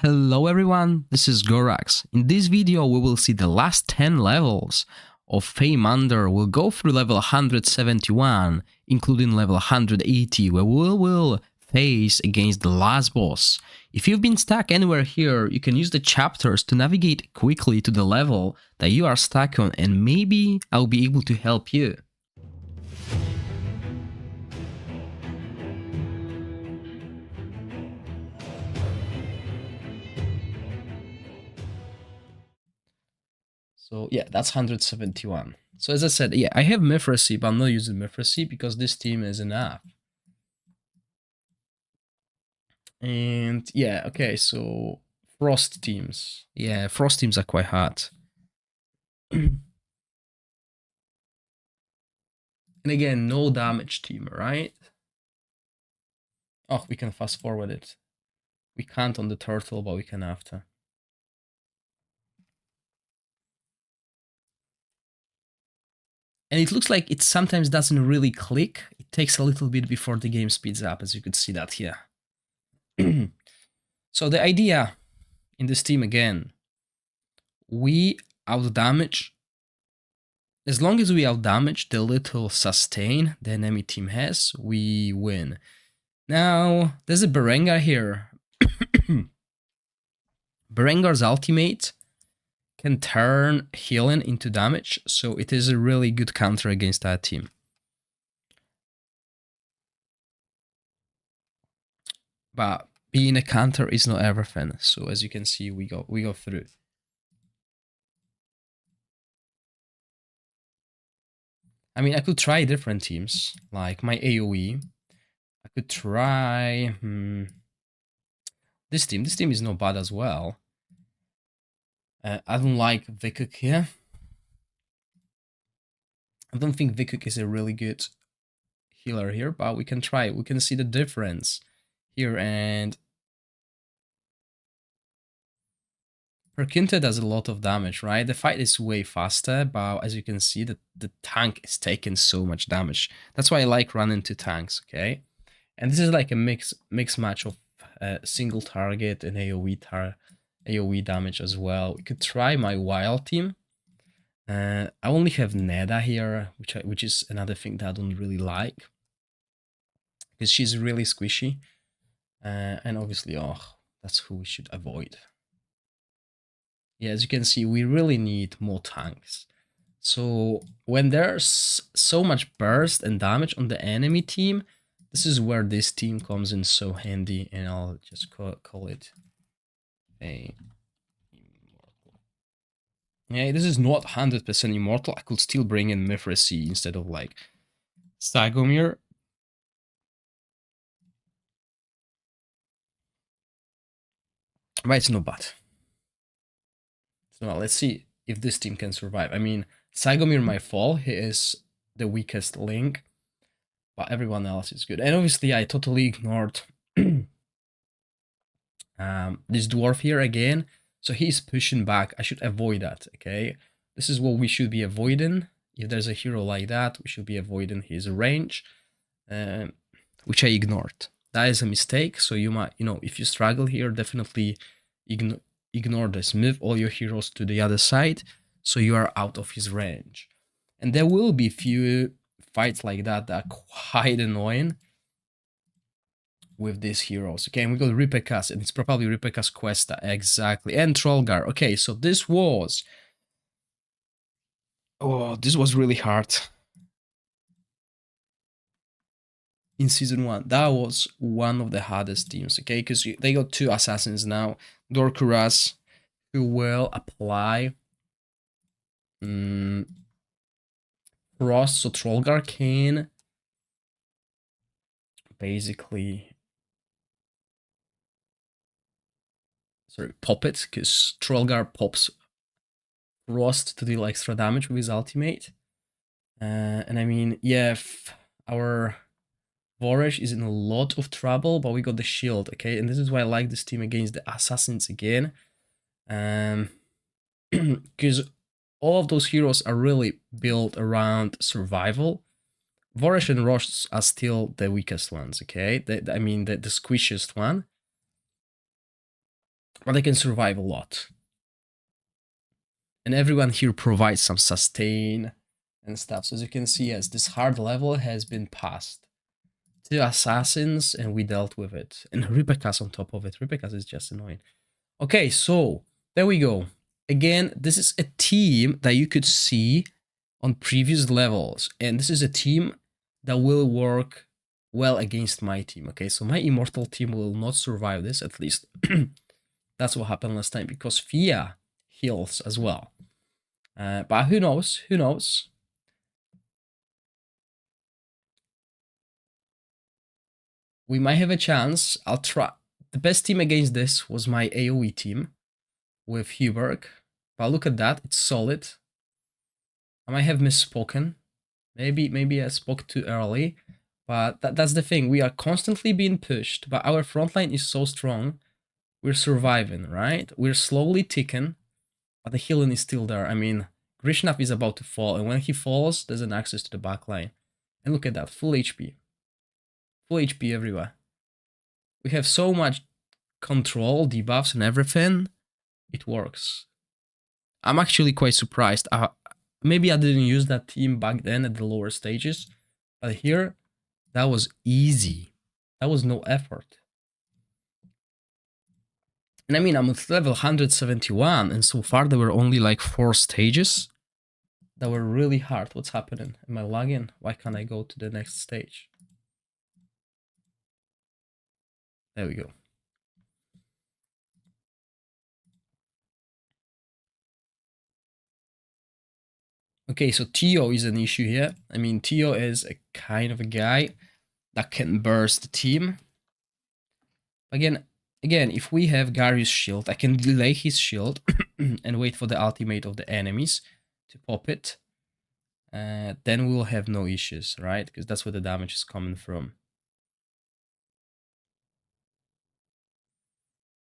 Hello everyone, this is Gorax. In this video we will see the last 10 levels of Meander. We'll go through level 171, including level 180, where we will face against the last boss. If you've been stuck anywhere here, you can use the chapters to navigate quickly to the level that you are stuck on, and maybe I'll be able to help you. So yeah, that's 171. So as I said, yeah, I have Mithracy, but I'm not using Mithracy because this team is enough. And yeah, okay, so Frost teams. Yeah, Frost teams are quite hard. And again, no damage team, right? Oh, we can fast forward it. We can't on the turtle, but we can after. And it looks like it sometimes doesn't really click. It takes a little bit before the game speeds up, as you could see that here. So the idea in this team again, we outdamage. As long as we outdamage the little sustain the enemy team has, we win. Now, there's a Berengar here. Berengar's ultimate can turn healing into damage, so it is a really good counter against that team. But being a counter is not everything, so as you can see, we go through. I mean, I could try different teams, like my AoE. I could try this team. This team is not bad as well. I don't like Vikuk here. I don't think Vikuk is a really good healer here, but we can try it. We can see the difference here, and Perkinta does a lot of damage, right? The fight is way faster, but as you can see, the tank is taking so much damage. That's why I like running two tanks, okay? And this is like a mix match of single target and AoE damage as well. We could try my wild team. I only have Neda here, which is another thing that I don't really like, because she's really squishy. And obviously, oh, that's who we should avoid. Yeah, as you can see, we really need more tanks. So when there's so much burst and damage on the enemy team, this is where this team comes in so handy, and I'll just call it a immortal. Yeah, this is not 100% immortal. I could still bring in Mithracy instead of like Stagomir. But it's not bad. So now let's see if this team can survive. I mean, Stagomir might fall. He is the weakest link, but everyone else is good. And obviously, I totally ignored this dwarf here again. So he's pushing back. I should avoid that, okay? This is what we should be avoiding. If there's a hero like that, we should be avoiding his range, which I ignored. That is a mistake. So you might, if you struggle here, definitely ignore this. Move all your heroes to the other side, so you are out of his range. And there will be few fights like that are quite annoying with these heroes. Okay, and we got Ripekas, and it's probably Ripekas Questa, exactly, and Trollgar. Okay, so this was... Oh, this was really hard. In Season 1, that was one of the hardest teams, okay, because they got two assassins now, Dorkuras, who will apply Frost, so Trollgar can basically... Sorry, pop it, because Trollgar pops Frost to deal extra damage with his ultimate. And I mean, yeah, our Voresh is in a lot of trouble, but we got the shield, okay? And this is why I like this team against the assassins again. Because all of those heroes are really built around survival. Voresh and Rosh are still the weakest ones, okay? I mean, the squishiest one. but they can survive a lot. And everyone here provides some sustain and stuff. So as you can see, yes, this hard level has been passed. 2 assassins, and we dealt with it. And Ripekas on top of it. Ripekas is just annoying. Okay, so there we go. Again, this is a team that you could see on previous levels. And this is a team that will work well against my team. Okay, so my immortal team will not survive this, at least. That's what happened last time, because Fia heals as well. But who knows? Who knows? We might have a chance. I'll try. The best team against this was my AoE team with Huberg. But look at that, it's solid. I might have misspoken. Maybe I spoke too early. But that's the thing. We are constantly being pushed, but our front line is so strong. We're surviving, right? We're slowly ticking, but the healing is still there. I mean, Grishnav is about to fall, and when he falls, there's an access to the back line. And look at that, full HP. Full HP everywhere. We have so much control, debuffs, and everything. It works. I'm actually quite surprised. Maybe I didn't use that team back then at the lower stages, but here, that was easy. That was no effort. And I mean, I'm at level 171, and so far there were only like 4 stages that were really hard. What's happening? Am I lagging? Why can't I go to the next stage? There we go. Okay, so Tio is an issue here. I mean, Tio is a kind of a guy that can burst the team. Again, if we have Gary's shield, I can delay his shield and wait for the ultimate of the enemies to pop it. Then we will have no issues, right? Because that's where the damage is coming from.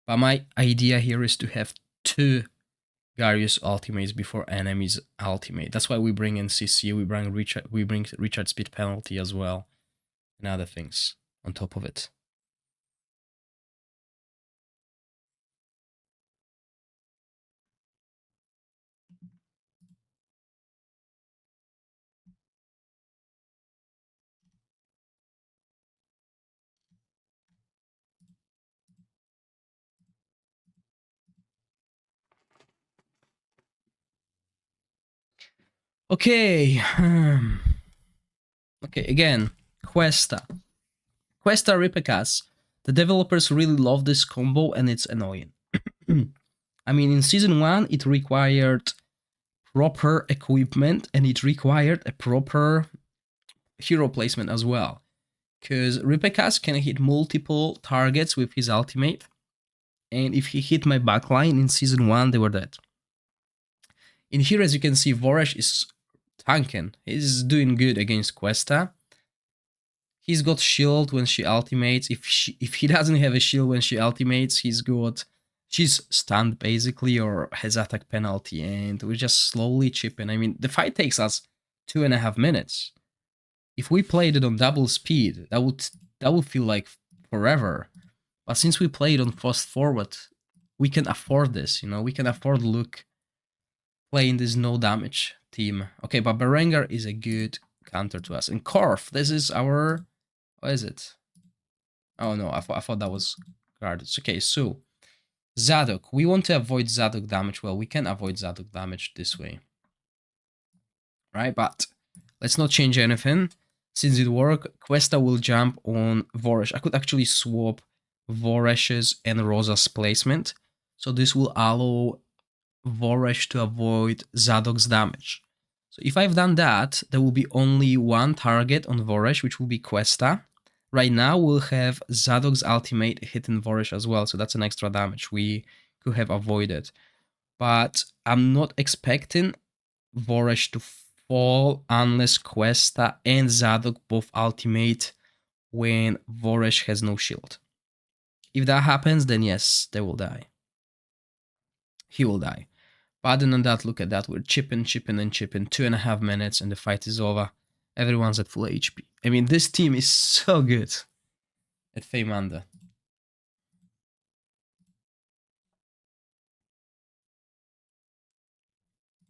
But my idea here is to have 2 Garius ultimates before enemies ultimate. That's why we bring in CC, we bring Richard speed penalty as well, and other things on top of it. Okay. Okay, again, Questa. Questa Ripekas. The developers really love this combo and it's annoying. I mean, in Season 1, it required proper equipment and it required a proper hero placement as well. Because Ripekas can hit multiple targets with his ultimate. And if he hit my backline in Season 1, they were dead. In here, as you can see, Voresh is tanking. He's doing good against Questa. He's got shield when she ultimates. If he doesn't have a shield when she ultimates, she's stunned basically or has attack penalty, and we're just slowly chipping. I mean, the fight takes us 2.5 minutes. If we played it on double speed, that would feel like forever. But since we played on fast forward, we can afford this, you know, we can afford Luke playing this no damage team. Okay, but Berengar is a good counter to us. And Korf, this is our, what is it? Oh no, I thought that was guarded. Okay, so Zadok, we want to avoid Zadok damage. Well, we can avoid Zadok damage this way. Right, but let's not change anything. Since it worked, Questa will jump on Voresh. I could actually swap Voresh's and Rosa's placement. So this will allow Voresh to avoid Zadok's damage. So if I've done that, there will be only 1 target on Voresh, which will be Questa. Right now, we'll have Zadok's ultimate hitting Voresh as well, so that's an extra damage we could have avoided. But I'm not expecting Voresh to fall unless Questa and Zadok both ultimate when Voresh has no shield. If that happens, then yes, they will die. He will die. But other than that, look at that. We're chipping. 2.5 minutes and the fight is over. Everyone's at full HP. I mean, this team is so good at Meander.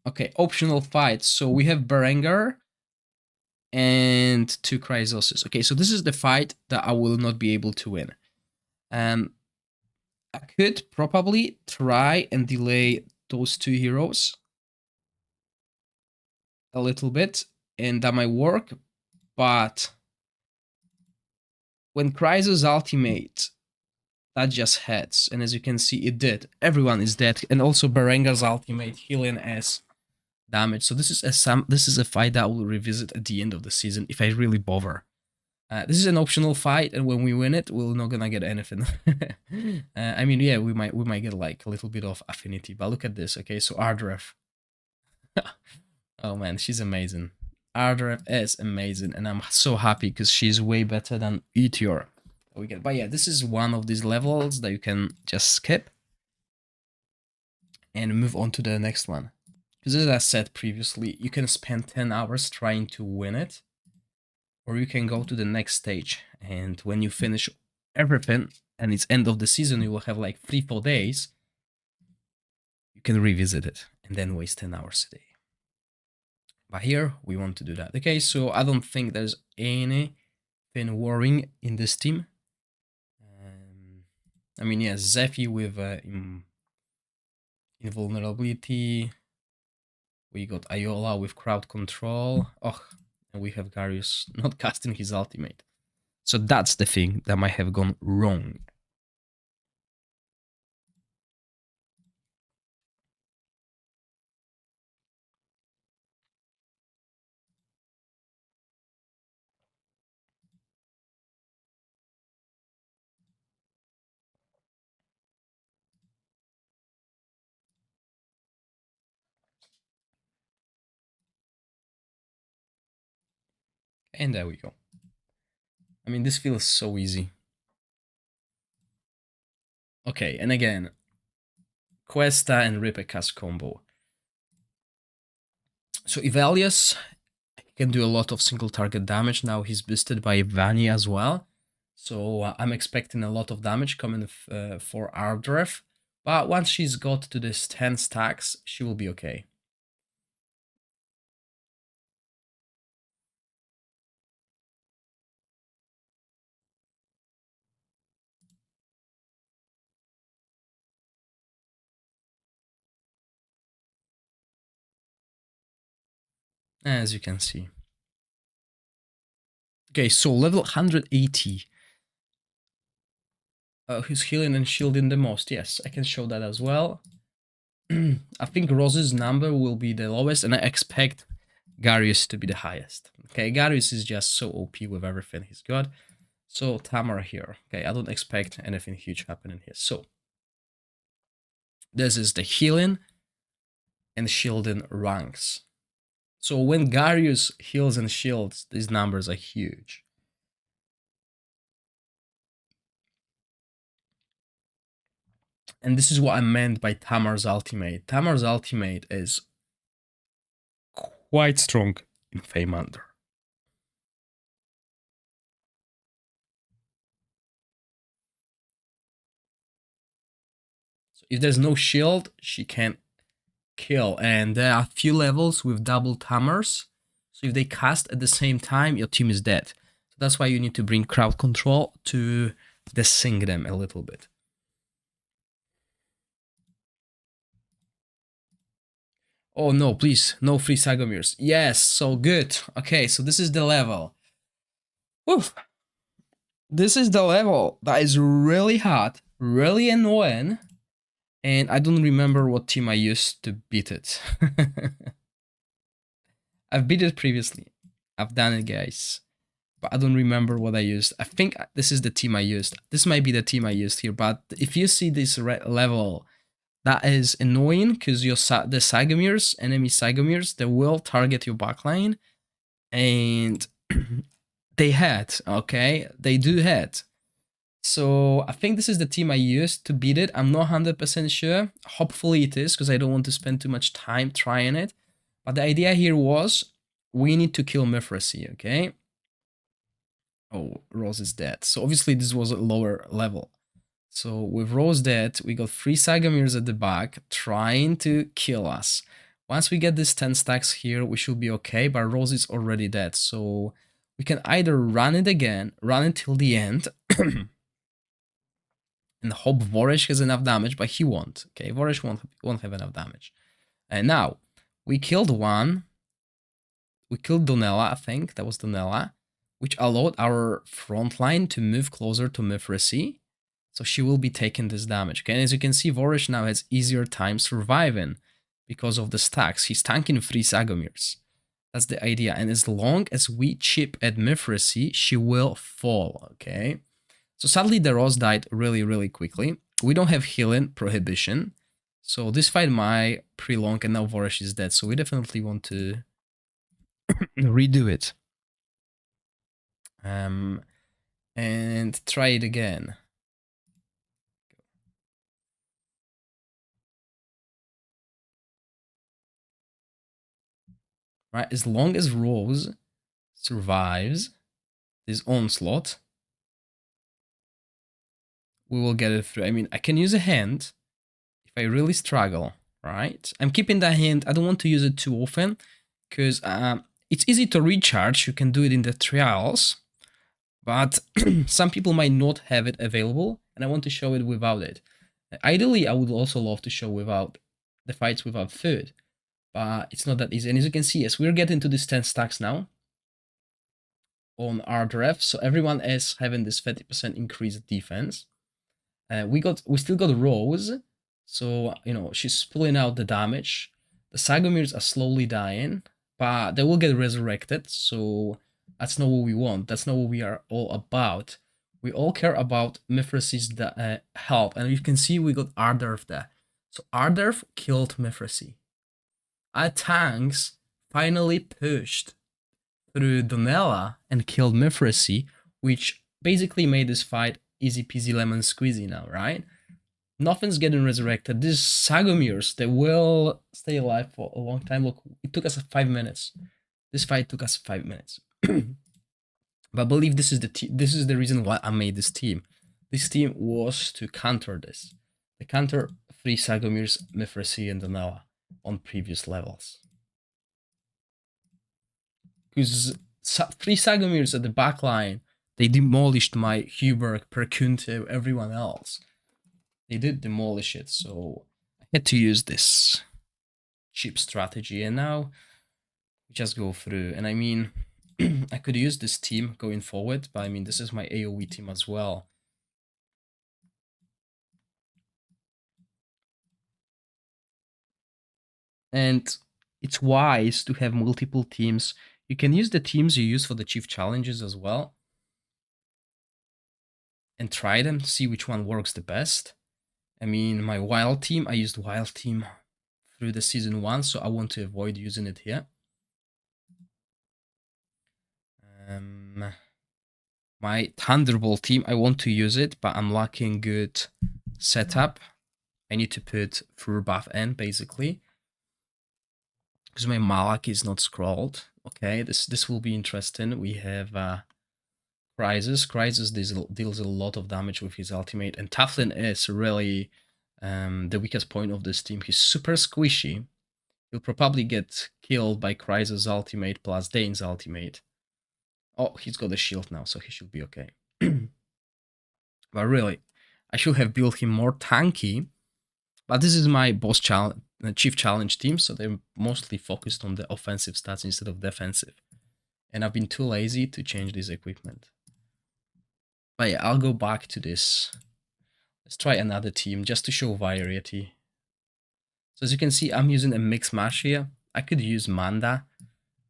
Okay, optional fights. So we have Berengar and 2 Chrysoses. Okay, so this is the fight that I will not be able to win. I could probably try and delay those 2 heroes a little bit, and that might work, but when Chrysos ultimate, that just hits, and as you can see, it did. Everyone is dead, and also Berengar's ultimate healing as damage. So this is a fight that I will revisit at the end of the season if I really bother. This is an optional fight, and when we win it, we're not gonna get anything. I mean, yeah, we might get like a little bit of affinity, but look at this. Okay, so Ardref. Oh man, she's amazing. Ardref is amazing, and I'm so happy because she's way better than Eteor. But yeah, this is one of these levels that you can just skip and move on to the next one. Because as I said previously, you can spend 10 hours trying to win it, or you can go to the next stage, and when you finish everything and it's end of the season, you will have like 3-4 days, you can revisit it and then waste 10 hours a day. But here we want to do that. Okay, so I don't think there's anything worrying in this team. I mean, yeah, Zephy with invulnerability. We got Iola with crowd control. Oh, and we have Garius not casting his ultimate. So that's the thing that might have gone wrong. And there we go. I mean, this feels so easy. Okay, and again, Questa and Ripecast combo. So Ivalius can do a lot of single target damage. Now he's boosted by Vani as well. So I'm expecting a lot of damage coming for Ardref. But once she's got to this 10 stacks, she will be okay. As you can see. Okay, so level 180. Who's healing and shielding the most? Yes, I can show that as well. I think Rose's number will be the lowest, and I expect Garius to be the highest. Okay, Garius is just so OP with everything he's got. So Tamara here. Okay, I don't expect anything huge happening here. So this is the healing and shielding ranks. So when Garius heals and shields, these numbers are huge. And this is what I meant by Tamar's ultimate. Tamar's ultimate is quite strong in Meander. So if there's no shield, she can't kill. And there are a few levels with double Tamars. So if they cast at the same time, your team is dead. So that's why you need to bring crowd control to desync them a little bit. Oh no, please, no free Sagomirs. Yes, so good. Okay, so this is the level. Woof. This is the level that is really hard, really annoying, and I don't remember what team I used to beat it. I've beat it previously. I've done it, guys. But I don't remember what I used. I think this is the team I used. This might be the team I used here, but if you see this level, that is annoying because the Sagomirs, enemy Sagomirs, they will target your backline, and they hit, okay? They do hit. So I think this is the team I used to beat it. I'm not 100% sure. Hopefully it is, because I don't want to spend too much time trying it. But the idea here was, we need to kill Mithracy, okay? Oh, Rose is dead. So obviously this was a lower level. So with Rose dead, we got 3 Sagomirs at the back trying to kill us. Once we get this 10 stacks here, we should be okay, but Rose is already dead. So we can either run it again, run it till the end, and hope Vorish has enough damage, but he won't. Okay, Vorish won't have enough damage. And now, we killed one. We killed Donella, I think. That was Donella, which allowed our front line to move closer to Mithracy. So she will be taking this damage. Okay, and as you can see, Vorish now has easier time surviving because of the stacks. He's tanking 3 Sagomirs. That's the idea. And as long as we chip at Mithracy, she will fall, okay? So sadly, the Rose died really, really quickly. We don't have healing prohibition. So this fight might prolong, and now Vorish is dead. So we definitely want to redo it. And try it again. Right, as long as Rose survives this onslaught, we will get it through. I mean, I can use a hand if I really struggle, right? I'm keeping that hand. I don't want to use it too often because it's easy to recharge. You can do it in the trials, but some people might not have it available, and I want to show it without it. Ideally, I would also love to show without the fights without food, but it's not that easy. And as you can see, as we're getting to these 10 stacks now on our draft, so everyone is having this 30% increased defense. We still got Rose, so you know she's pulling out the damage. The Sagomirs are slowly dying, but they will get resurrected. So that's not what we want. That's not what we are all about. We all care about Mithracy's health, and you can see we got Arderf there. So Arderf killed Mithracy. Our tanks finally pushed through Donella and killed Mithracy, which basically made this fight easy peasy lemon squeezy now, right? Nothing's getting resurrected. These Sagomirs, they will stay alive for a long time. Look, it took us 5 minutes. This fight took us 5 minutes. But I believe this is the reason why I made this team. This team was to counter this. To counter 3 Sagomirs, Mithracy, and Donella on previous levels. Because 3 Sagomirs at the back line, they demolished my Huberg, Perkunte, everyone else. They did demolish it, so I had to use this cheap strategy, and now we just go through. And I mean, I could use this team going forward, but I mean, this is my AoE team as well. And it's wise to have multiple teams. You can use the teams you use for the chief challenges as well, and try them, see which one works the best. I mean, my wild team, I used wild team through the season 1, so I want to avoid using it here. My Thunderbolt team, I want to use it, but I'm lacking good setup. I need to put full buff in, basically, because my Malak is not scrolled. Okay, this will be interesting. We have Crisis. Crisis deals a lot of damage with his ultimate, and Taflin is really the weakest point of this team. He's super squishy. He'll probably get killed by Crisis' ultimate plus Dane's ultimate. Oh, he's got a shield now, so he should be okay. But really, I should have built him more tanky. But this is my boss chief challenge team, so they're mostly focused on the offensive stats instead of defensive. And I've been too lazy to change this equipment. But yeah, I'll go back to this. Let's try another team just to show variety. So as you can see, I'm using a mix match here. I could use Meander,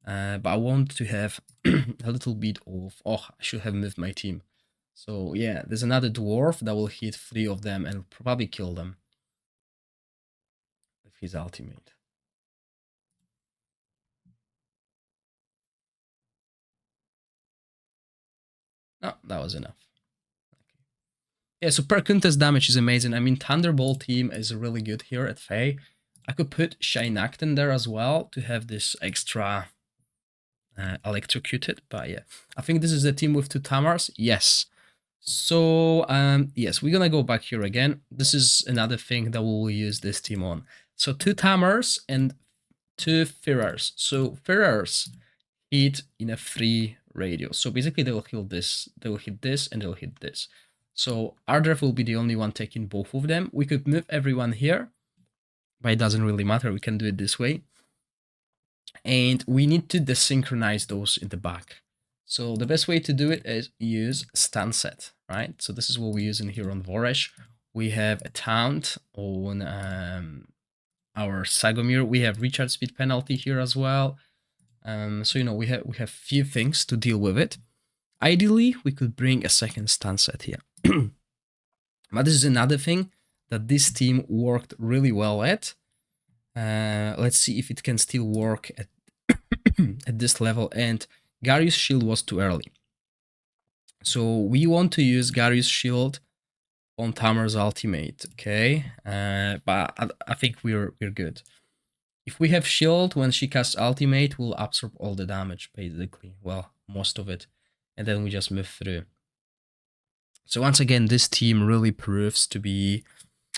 but I want to have a little bit of... Oh, I should have moved my team. So yeah, there's another dwarf that will hit 3 of them and probably kill them with his ultimate. No, that was enough. Okay. Yeah, so per contest damage is amazing. I mean, Thunderbolt team is really good here at Fae. I could put Shinacton there as well to have this extra electrocuted, but yeah. I think this is the team with 2 Tamars. Yes. So, yes, we're gonna go back here again. This is another thing that we will use this team on. So 2 Tamars and 2 Ferrars. So Ferrars hit in a free radius. So basically they will hit this, and they'll hit this. So Ardref will be the only one taking both of them. We could move everyone here, but it doesn't really matter. We can do it this way. And we need to desynchronize those in the back. So the best way to do it is use stun set, right? So this is what we're using here on Voresh. We have a taunt on our Sagomir. We have recharge speed penalty here as well. So you know we have few things to deal with it. Ideally, we could bring a second stun set here. But this is another thing that this team worked really well at. Let's see if it can still work at at this level. And Gary's shield was too early. So we want to use Gary's shield on Tamar's ultimate, okay? But I think we're good. If we have shield, when she casts ultimate, we'll absorb all the damage, basically. Well, most of it. And then we just move through. So once again, this team really proves to be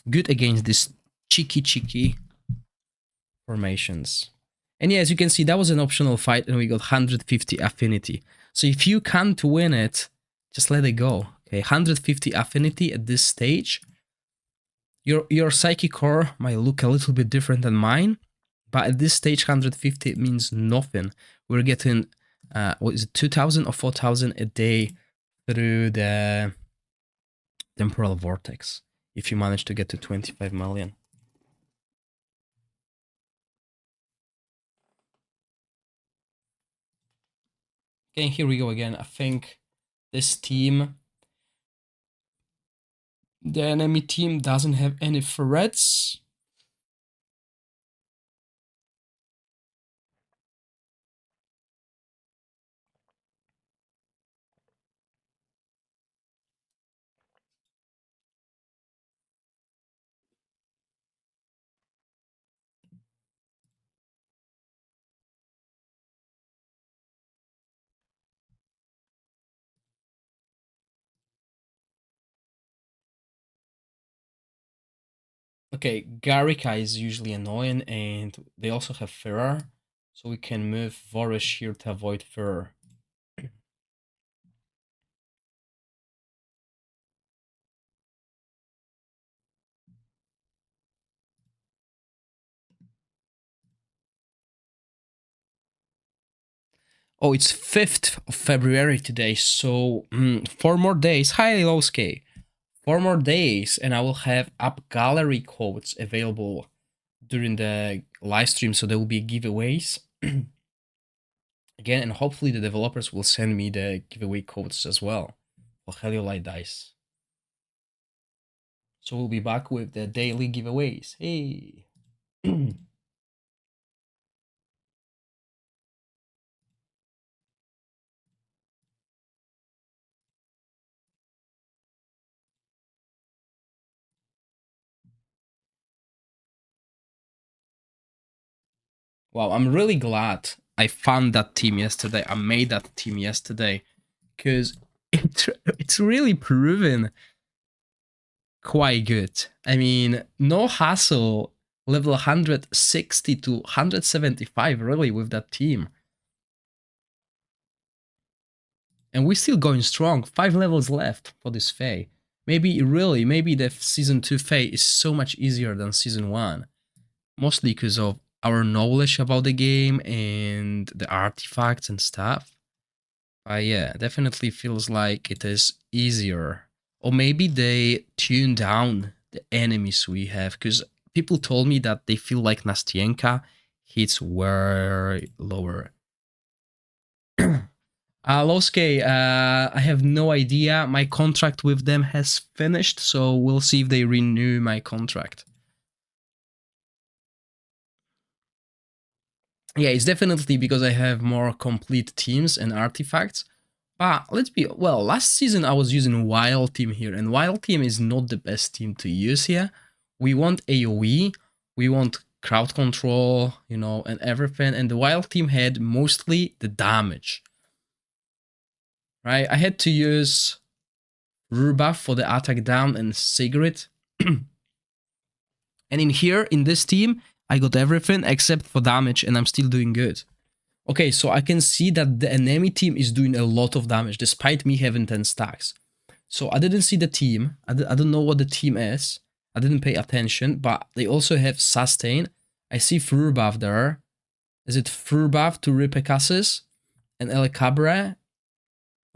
good against these cheeky formations. And yeah, as you can see, that was an optional fight and we got 150 affinity. So if you can't win it, just let it go. Okay, 150 affinity at this stage. Your psychic core might look a little bit different than mine, but at this stage 150 means nothing. We're getting what is it, 2,000 or 4,000 a day through the temporal vortex if you manage to get to 25 million. Okay, here we go again. I think this team, the enemy team doesn't have any threats. Okay, Garika is usually annoying, and they also have Ferrar, so we can move Vorish here to avoid Ferrar. Oh, it's 5th of February today, so 4 more days. Hi, Losuke. 4 more days, and I will have app gallery codes available during the live stream, so there will be giveaways. Again, and hopefully the developers will send me the giveaway codes as well for Heliolite dice. So we'll be back with the daily giveaways. Hey! Wow, I'm really glad I found that team yesterday. I made that team yesterday because it's really proven quite good. I mean, no hassle, level 160 to 175 really with that team. And we're still going strong. 5 levels left for this Fae. Maybe the Season 2 Fae is so much easier than Season 1. Mostly because of our knowledge about the game and the artifacts and stuff. But yeah, definitely feels like it is easier. Or maybe they tune down the enemies we have, because people told me that they feel like Nastienka hits way lower. Losuke, I have no idea. My contract with them has finished, so we'll see if they renew my contract. Yeah, it's definitely because I have more complete teams and artifacts. But let's be, well, last season I was using Wild Team here, and Wild Team is not the best team to use here. We want AoE, we want crowd control, you know, and everything, and the Wild Team had mostly the damage. Right? I had to use Ruba for the attack down and Sigrid. And in here, in this team, I got everything except for damage and I'm still doing good. Okay, so I can see that the enemy team is doing a lot of damage despite me having 10 stacks. So I didn't see the team. I don't know what the team is. I didn't pay attention, but they also have sustain. I see Fur buff there. Is it Fur buff to Ripecasses and El Cabre?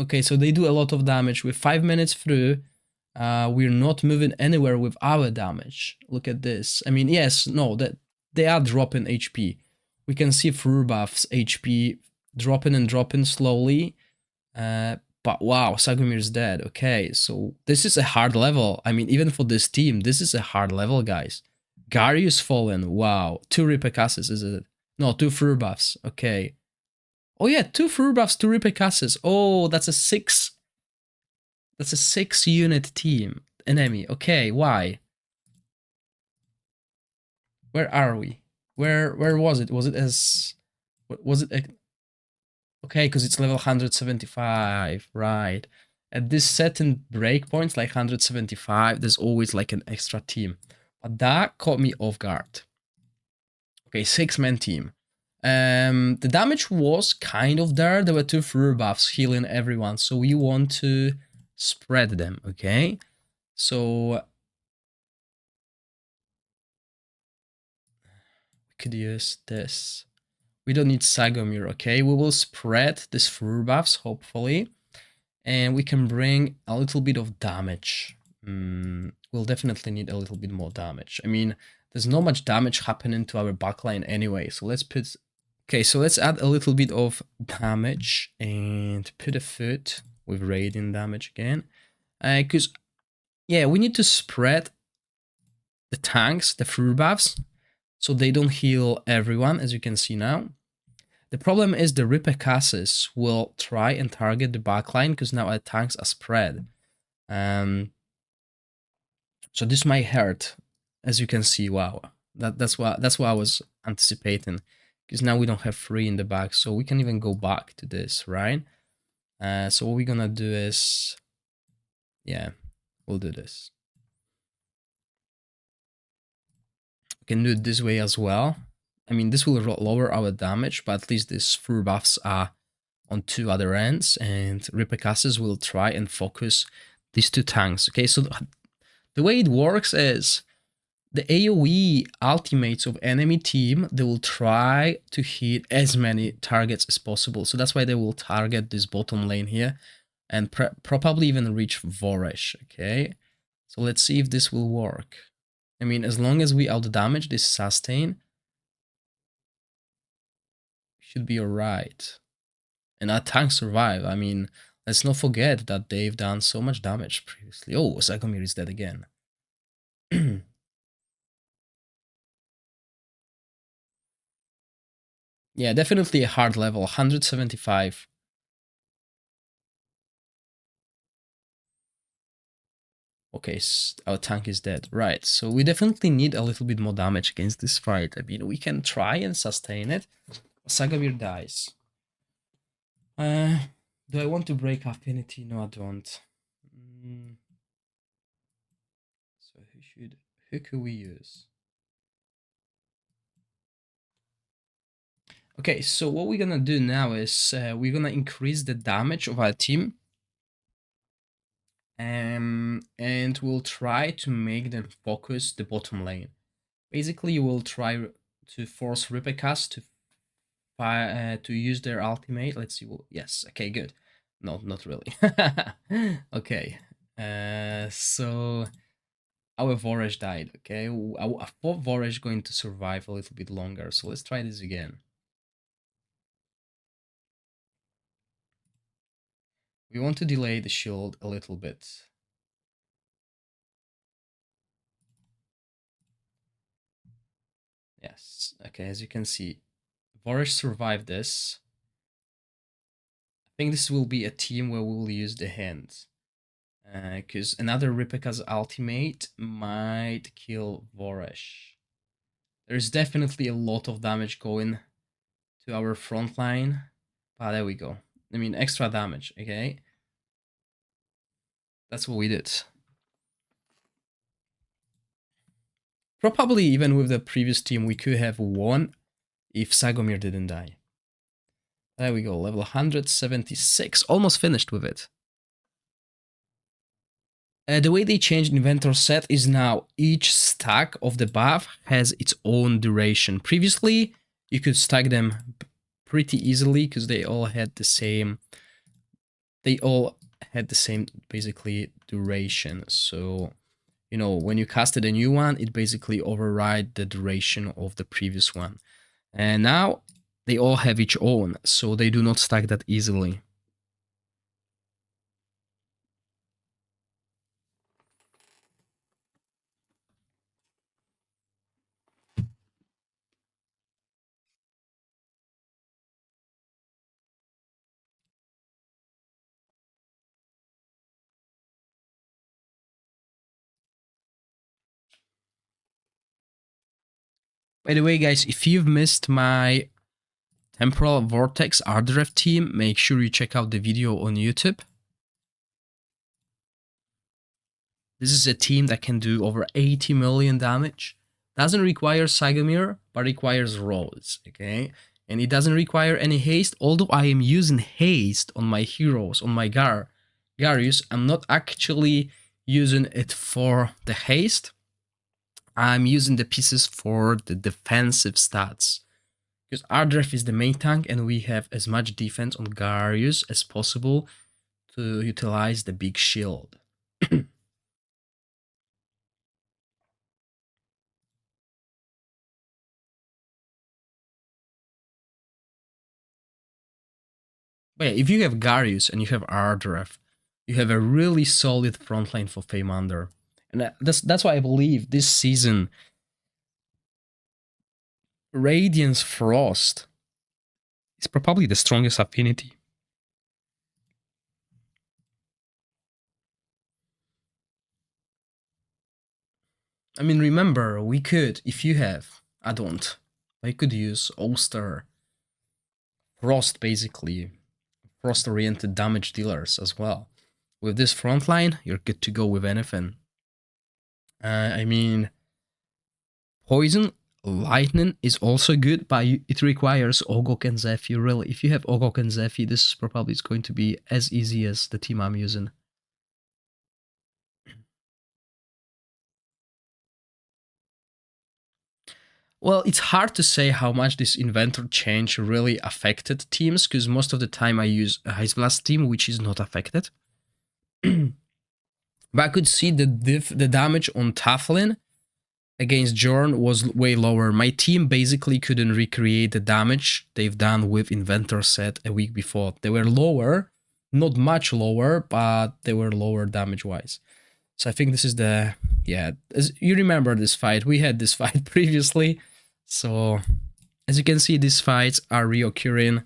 Okay, so they do a lot of damage. With 5 minutes through, we're not moving anywhere with our damage. Look at this. I mean, yes, no, that they are dropping HP. We can see Fur buff's HP dropping and dropping slowly. But wow, Sagomir's dead. Okay, so this is a hard level. I mean, even for this team, this is a hard level, guys. Garius fallen. Wow. 2 Ripecasses, is it? No, 2 Fur buffs. Okay. Oh yeah, 2 Fur buffs, 2 Ripecasses. Oh, that's a 6. That's a 6 unit team. Enemy. Okay, why? Where are we? Where was it? Was it as... Was it... Okay, because it's level 175, right. At this certain breakpoints, like 175, there's always like an extra team. But that caught me off guard. Okay, 6-man team. The damage was kind of there. There were 2 Fur buffs healing everyone, so we want to spread them, okay? So we could use this. We don't need Sagomir, okay? We will spread these Fur buffs, hopefully. And we can bring a little bit of damage. We'll definitely need a little bit more damage. I mean, there's not much damage happening to our backline anyway. So let's put... Okay, so let's add a little bit of damage and put a foot with radiant damage again. Because, yeah, we need to spread the tanks, the Fur buffs, so they don't heal everyone, as you can see now. The problem is the Ripecasses will try and target the backline because now our tanks are spread. So this might hurt, as you can see. Wow, that's what I was anticipating, because now we don't have 3 in the back, so we can even go back to this, right? So what we're gonna do is, yeah, we'll do this. We can do it this way as well. I mean, this will lower our damage, but at least these Fur buffs are on 2 other ends, and Ripecasses will try and focus these 2 tanks. Okay, so the way it works is the AoE ultimates of enemy team, they will try to hit as many targets as possible. So that's why they will target this bottom lane here and probably even reach Voresh, okay? So let's see if this will work. I mean, as long as we outdamage this sustain, should be alright. And our tanks survive. I mean, let's not forget that they've done so much damage previously. Oh, Sagomir is dead again. Yeah, definitely a hard level, 175. Okay, our tank is dead. Right, so we definitely need a little bit more damage against this fight. I mean, we can try and sustain it. Sagomir dies. Do I want to break Affinity? No, I don't. So who could we use? Okay, so what we're gonna do now is we're gonna increase the damage of our team. And we'll try to make them focus the bottom lane. Basically, we'll try to force Ripecast to use their ultimate. Let's see. Well, yes. Okay. Good. No, not really. Okay. So our Voresh died. Okay. I thought Voresh going to survive a little bit longer. So let's try this again. We want to delay the shield a little bit. Yes. Okay. As you can see, Voresh survived this. I think this will be a team where we will use the hands. Because another Ripeka's ultimate might kill Voresh. There's definitely a lot of damage going to our front line. Ah, there we go. I mean, extra damage, okay? That's what we did. Probably even with the previous team, we could have won if Sagomir didn't die. There we go, level 176, almost finished with it. The way they changed inventor set is now each stack of the buff has its own duration. Previously, you could stack them pretty easily because they all had the same basically duration. So, you know, when you casted a new one, it basically override the duration of the previous one. And now they all have each own, so they do not stack that easily. By the way, guys, if you've missed my Temporal Vortex RDRF team, make sure you check out the video on YouTube. This is a team that can do over 80 million damage. Doesn't require Sagomir, but requires Rose, okay? And it doesn't require any haste, although I am using haste on my heroes, on my Garius. I'm not actually using it for the haste. I'm using the pieces for the defensive stats. Because RDRF is the main tank and we have as much defense on Garius as possible to utilize the big shield. But yeah, if you have Garius and you have RDRF, you have a really solid frontline for Meander. And that's why I believe this season Radiance Frost is probably the strongest affinity. I mean, remember, we could, if you have, I don't, I could use Oster, Frost basically, Frost-oriented damage dealers as well. With this frontline, you're good to go with anything. I mean, Poison, Lightning is also good, but it requires Ogok and Zephyr. Really, if you have Ogok and Zephyr, this probably is going to be as easy as the team I'm using. Well, it's hard to say how much this inventor change really affected teams, because most of the time I use a Ice Blast team, which is not affected. But I could see the damage on Taflin against Jorn was way lower. My team basically couldn't recreate the damage they've done with Inventor set a week before. They were lower, not much lower, but they were lower damage-wise. So I think this is the, yeah, as you remember this fight. We had this fight previously. So as you can see, these fights are reoccurring.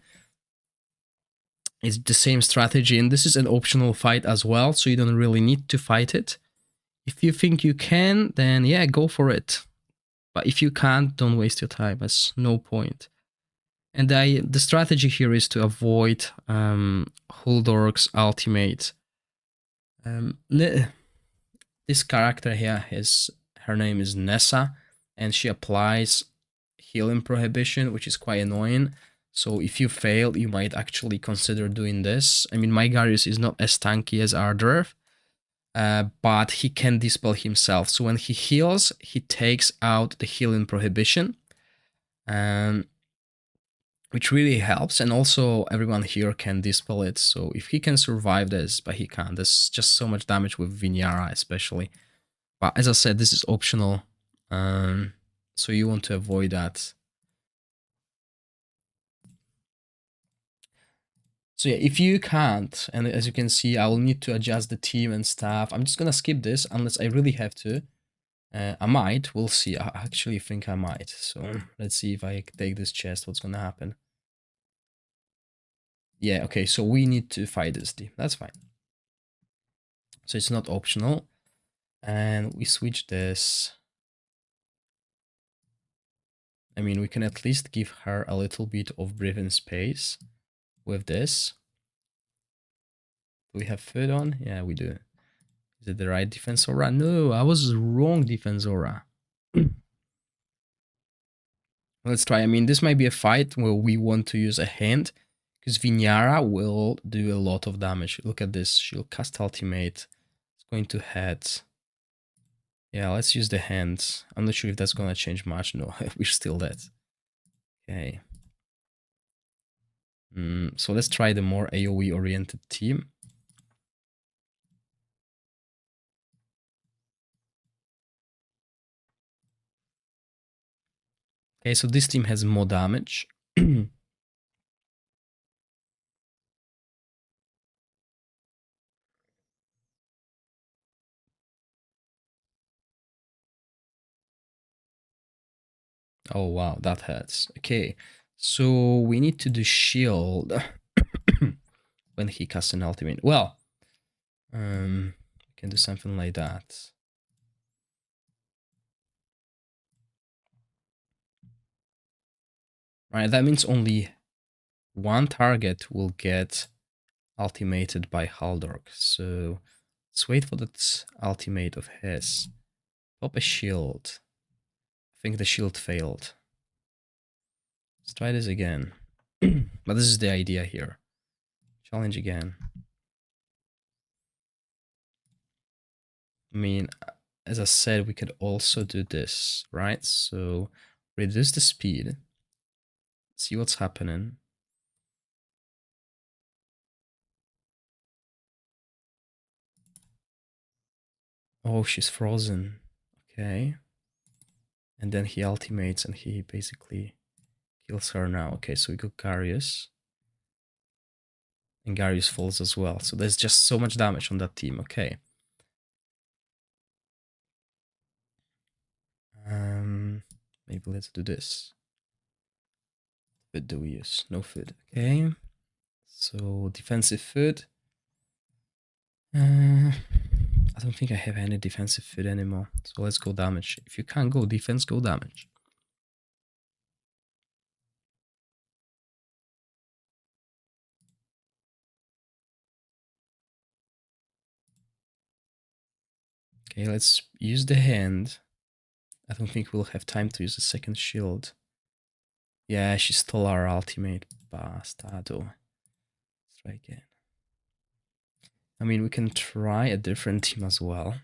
It's the same strategy, and this is an optional fight as well, so you don't really need to fight it. If you think you can, then yeah, go for it. But if you can't, don't waste your time. There's no point. And the strategy here is to avoid Huldork's ultimate. This character here, her name is Nessa, and she applies healing prohibition, which is quite annoying. So if you fail, you might actually consider doing this. I mean, my Garius is not as tanky as Ardurf, but he can dispel himself. So when he heals, he takes out the healing prohibition, which really helps. And also everyone here can dispel it. So if he can survive this, but he can't, there's just so much damage with Vinyara especially. But as I said, this is optional. So you want to avoid that. So yeah, if you can't, and as you can see, I will need to adjust the team and stuff. I'm just gonna skip this unless I really have to. I might, we'll see. I actually think I might. So let's see if I take this chest, what's gonna happen. Yeah, okay, so we need to fight this team. That's fine. So it's not optional. And we switch this. I mean, we can at least give her a little bit of breathing space with this. Do we have food on? Yeah, we do. Is it the right defense aura? No, I was wrong defense aura. Let's try. I mean, this might be a fight where we want to use a hand, because Vinyara will do a lot of damage. Look at this. She'll cast ultimate. It's going to head. Yeah, let's use the hands. I'm not sure if that's going to change much. No, we're still dead. Okay. So let's try the more AoE-oriented team. Okay, so this team has more damage. Oh, wow, that hurts. Okay, so we need to do shield when he casts an ultimate. Well, we can do something like that. Right, that means only one target will get ultimated by Haldork. So let's wait for that ultimate of his. Pop a shield. I think the shield failed. Let's try this again. But this is the idea here. Challenge again. I mean, as I said, we could also do this, right? So reduce the speed. See what's happening. Oh, she's frozen. Okay. And then he ultimates and he basically kills her now. Okay, so we got Garius. And Garius falls as well. So there's just so much damage on that team. Okay. Maybe let's do this. What do we use? No food. Okay. So defensive food. I don't think I have any defensive food anymore. So let's go damage. If you can't go defense, go damage. Okay, let's use the hand. I don't think we'll have time to use a second shield. Yeah, she stole our ultimate. Bastardo. Let's try again. I mean, we can try a different team as well.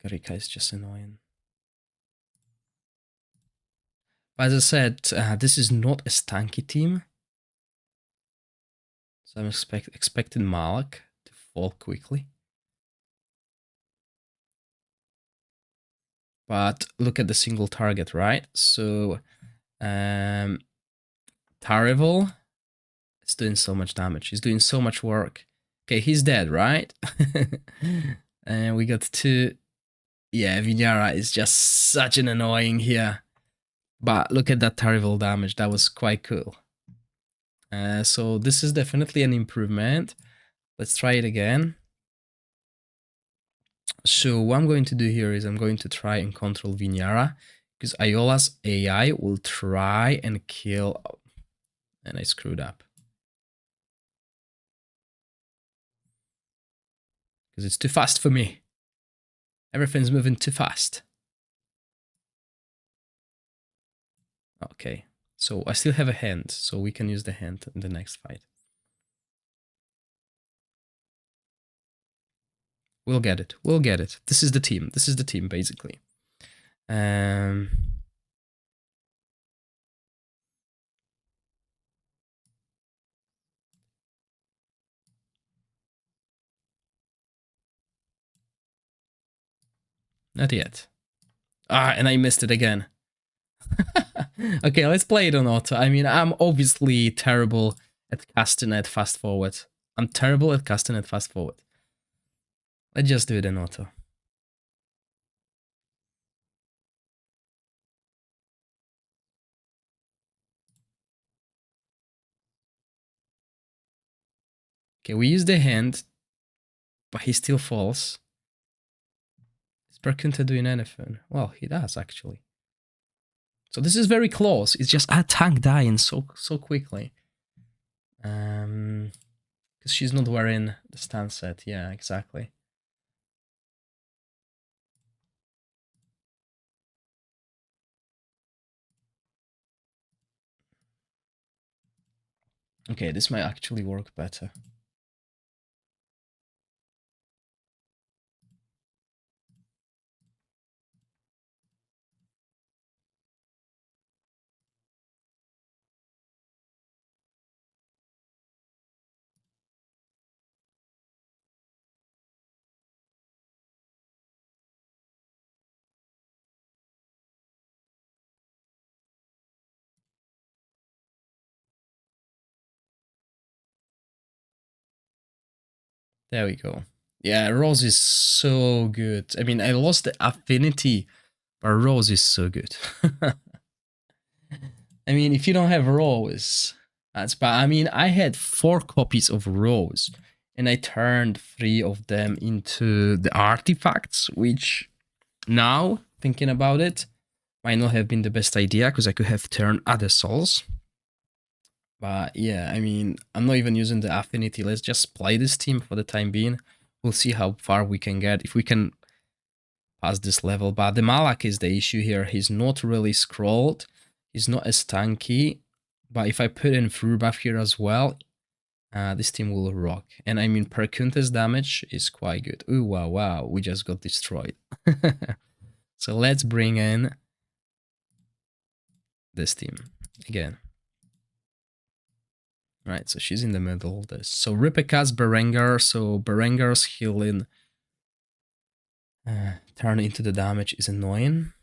Garika is just annoying. But as I said, this is not a stanky team. So I'm expecting Malak to fall quickly. But look at the single target, right? So Tarival is doing so much damage. He's doing so much work. Okay, he's dead, right? And we got two. Yeah, Vinyara is just such an annoying here. But look at that Tarival damage. That was quite cool. So this is definitely an improvement. Let's try it again. So what I'm going to do here is I'm going to try and control Vinyara, because Iola's AI will try and kill... Oh, and I screwed up. Because it's too fast for me. Everything's moving too fast. Okay, so I still have a hand, so we can use the hand in the next fight. We'll get it. We'll get it. This is the team. This is the team, basically. Not yet. Ah, and I missed it again. Okay, let's play it on auto. I mean, I'm obviously terrible at casting at fast forward. I'm terrible at casting at fast forward. Let's just do it in auto. Okay, we use the hand, but he still falls. Is Berkunta doing anything? Well, he does, actually. So this is very close. It's just a tank dying so quickly. Because she's not wearing the stance set. Yeah, exactly. Okay, this might actually work better. There we go. Yeah, Rose is so good. I mean, I lost the affinity, but Rose is so good. I mean, if you don't have Rose, that's bad. I mean, I had 4 copies of Rose, and I turned 3 of them into the artifacts, which now, thinking about it, might not have been the best idea because I could have turned other souls. But yeah, I mean, I'm not even using the affinity. Let's just play this team for the time being. We'll see how far we can get, if we can pass this level. But the Malak is the issue here. He's not really scrolled. He's not as tanky. But if I put in Fur buff here as well, this team will rock. And I mean, per contest damage is quite good. Ooh, wow, wow. We just got destroyed. So let's bring in this team again. Right, so she's in the middle of this. So Ripeka's Berengar, so Berengar's healing turn into the damage is annoying.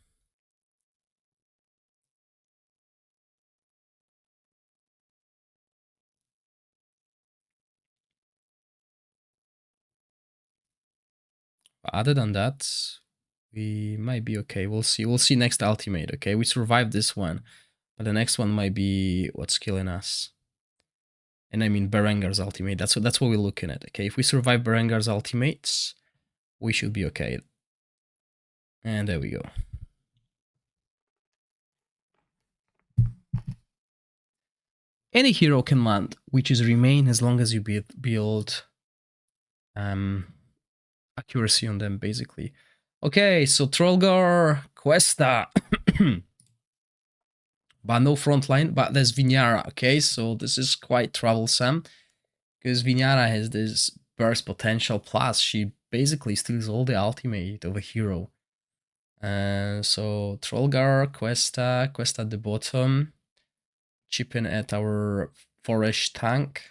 But other than that, we might be okay. We'll see. We'll see next ultimate, okay? We survived this one, but the next one might be what's killing us. And I mean Berengar's ultimate. That's what we're looking at, okay? If we survive Berengar's ultimates, we should be okay. And there we go. Any hero can land, which is remain as long as you build accuracy on them, basically. Okay, so Trollgar, Questa. But no frontline, but there's Vinyara, okay? So this is quite troublesome, because Vinyara has this burst potential, plus she basically steals all the ultimate of a hero. So Trollgar, Questa at the bottom, chipping at our forest tank.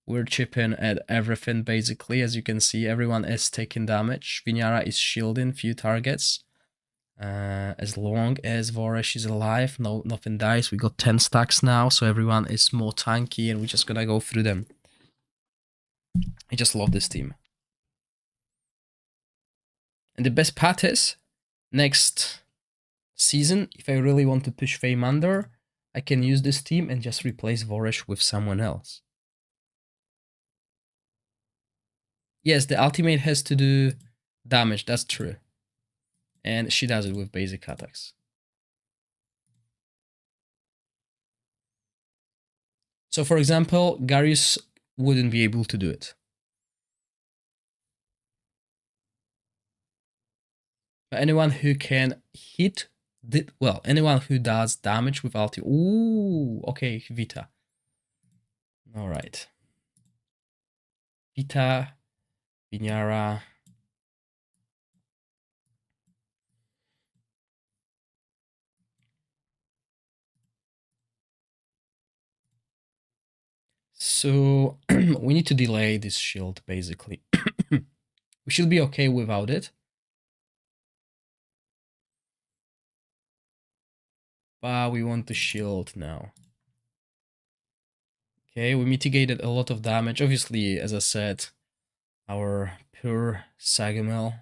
We're chipping at everything, basically. As you can see, everyone is taking damage. Vinyara is shielding few targets. As long as Voresh is alive, nothing dies. We got 10 stacks now, so everyone is more tanky, and we're just gonna go through them. I just love this team. And the best part is, next season, if I really want to push Meander, I can use this team and just replace Voresh with someone else. Yes, the ultimate has to do damage, that's true. And she does it with basic attacks. So for example, Garius wouldn't be able to do it. But anyone who can hit, well, anyone who does damage with ulti. Ooh, okay, Vita. All right. Vita, Vinyara. So we need to delay this shield, basically. We should be okay without it. But we want the shield now. Okay, we mitigated a lot of damage. Obviously, as I said, our pure Sagamel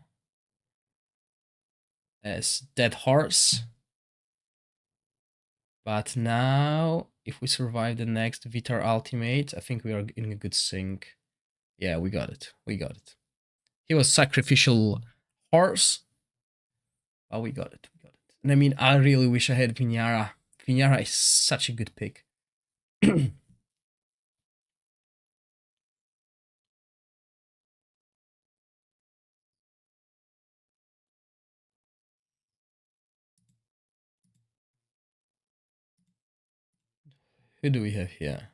as dead horse. But now, if we survive the next Vitar ultimate, I think we are in a good sync. Yeah, we got it. We got it. He was sacrificial horse, but we got it. We got it. And I mean, I really wish I had Vinyara. Vinyara is such a good pick. Who do we have here?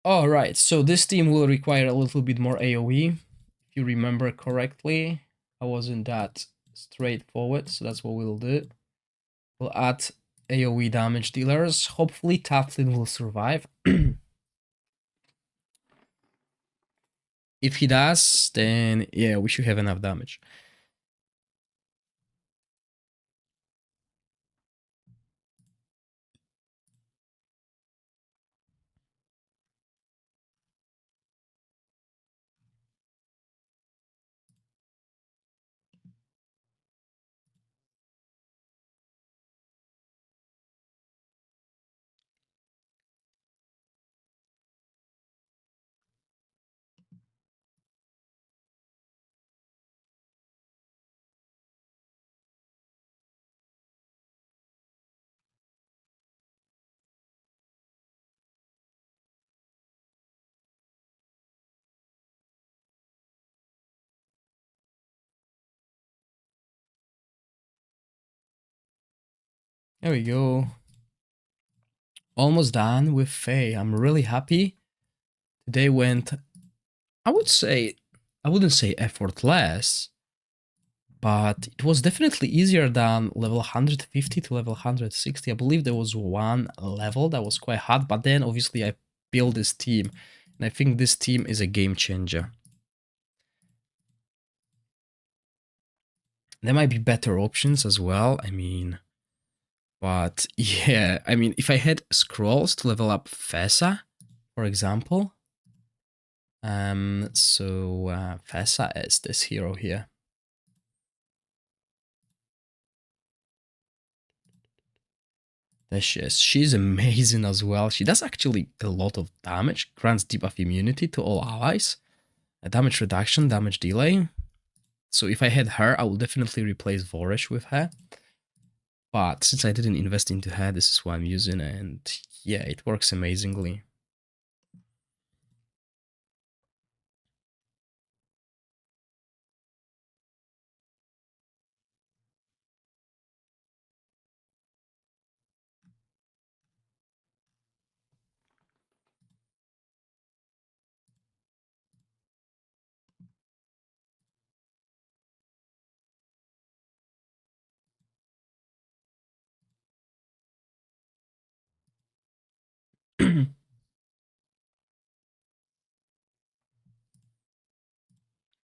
All right, so this team will require a little bit more AoE. If you remember correctly, I wasn't that straightforward, so that's what we'll do. We'll add AoE damage dealers. Hopefully Tatlin will survive. If he does, then yeah, we should have enough damage. There we go. Almost done with Faye. I'm really happy. Today went, I wouldn't say effortless, but it was definitely easier than level 150 to level 160. I believe there was one level that was quite hard, but then obviously I built this team, and I think this team is a game changer. There might be better options as well, I mean, but yeah, I mean, if I had scrolls to level up Fessa, for example, Fessa is this hero here. There she is. She's amazing as well. She does actually a lot of damage, grants debuff immunity to all allies, a damage reduction, damage delay. So if I had her, I would definitely replace Voresh with her. But since I didn't invest into her, this is what I'm using, and yeah, it works amazingly.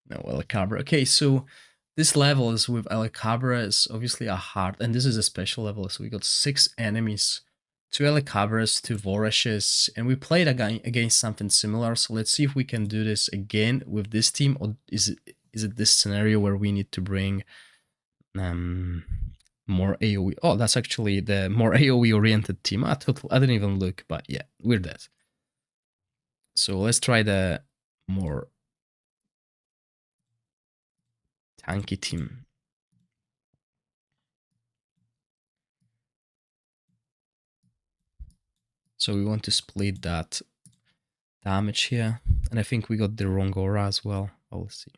No, Alakabra. Okay, so this level is with Alakabra is obviously a hard, and this is a special level, so we got 6 enemies, 2 Alakabras, 2 Voreshes, and we played against something similar, so let's see if we can do this again with this team, or is it this scenario where we need to bring more AoE? Oh, that's actually the more AoE oriented team. I didn't even look, but yeah, we're dead. So let's try the more tanky team. So we want to split that damage here. And I think we got the wrong aura as well. I'll see.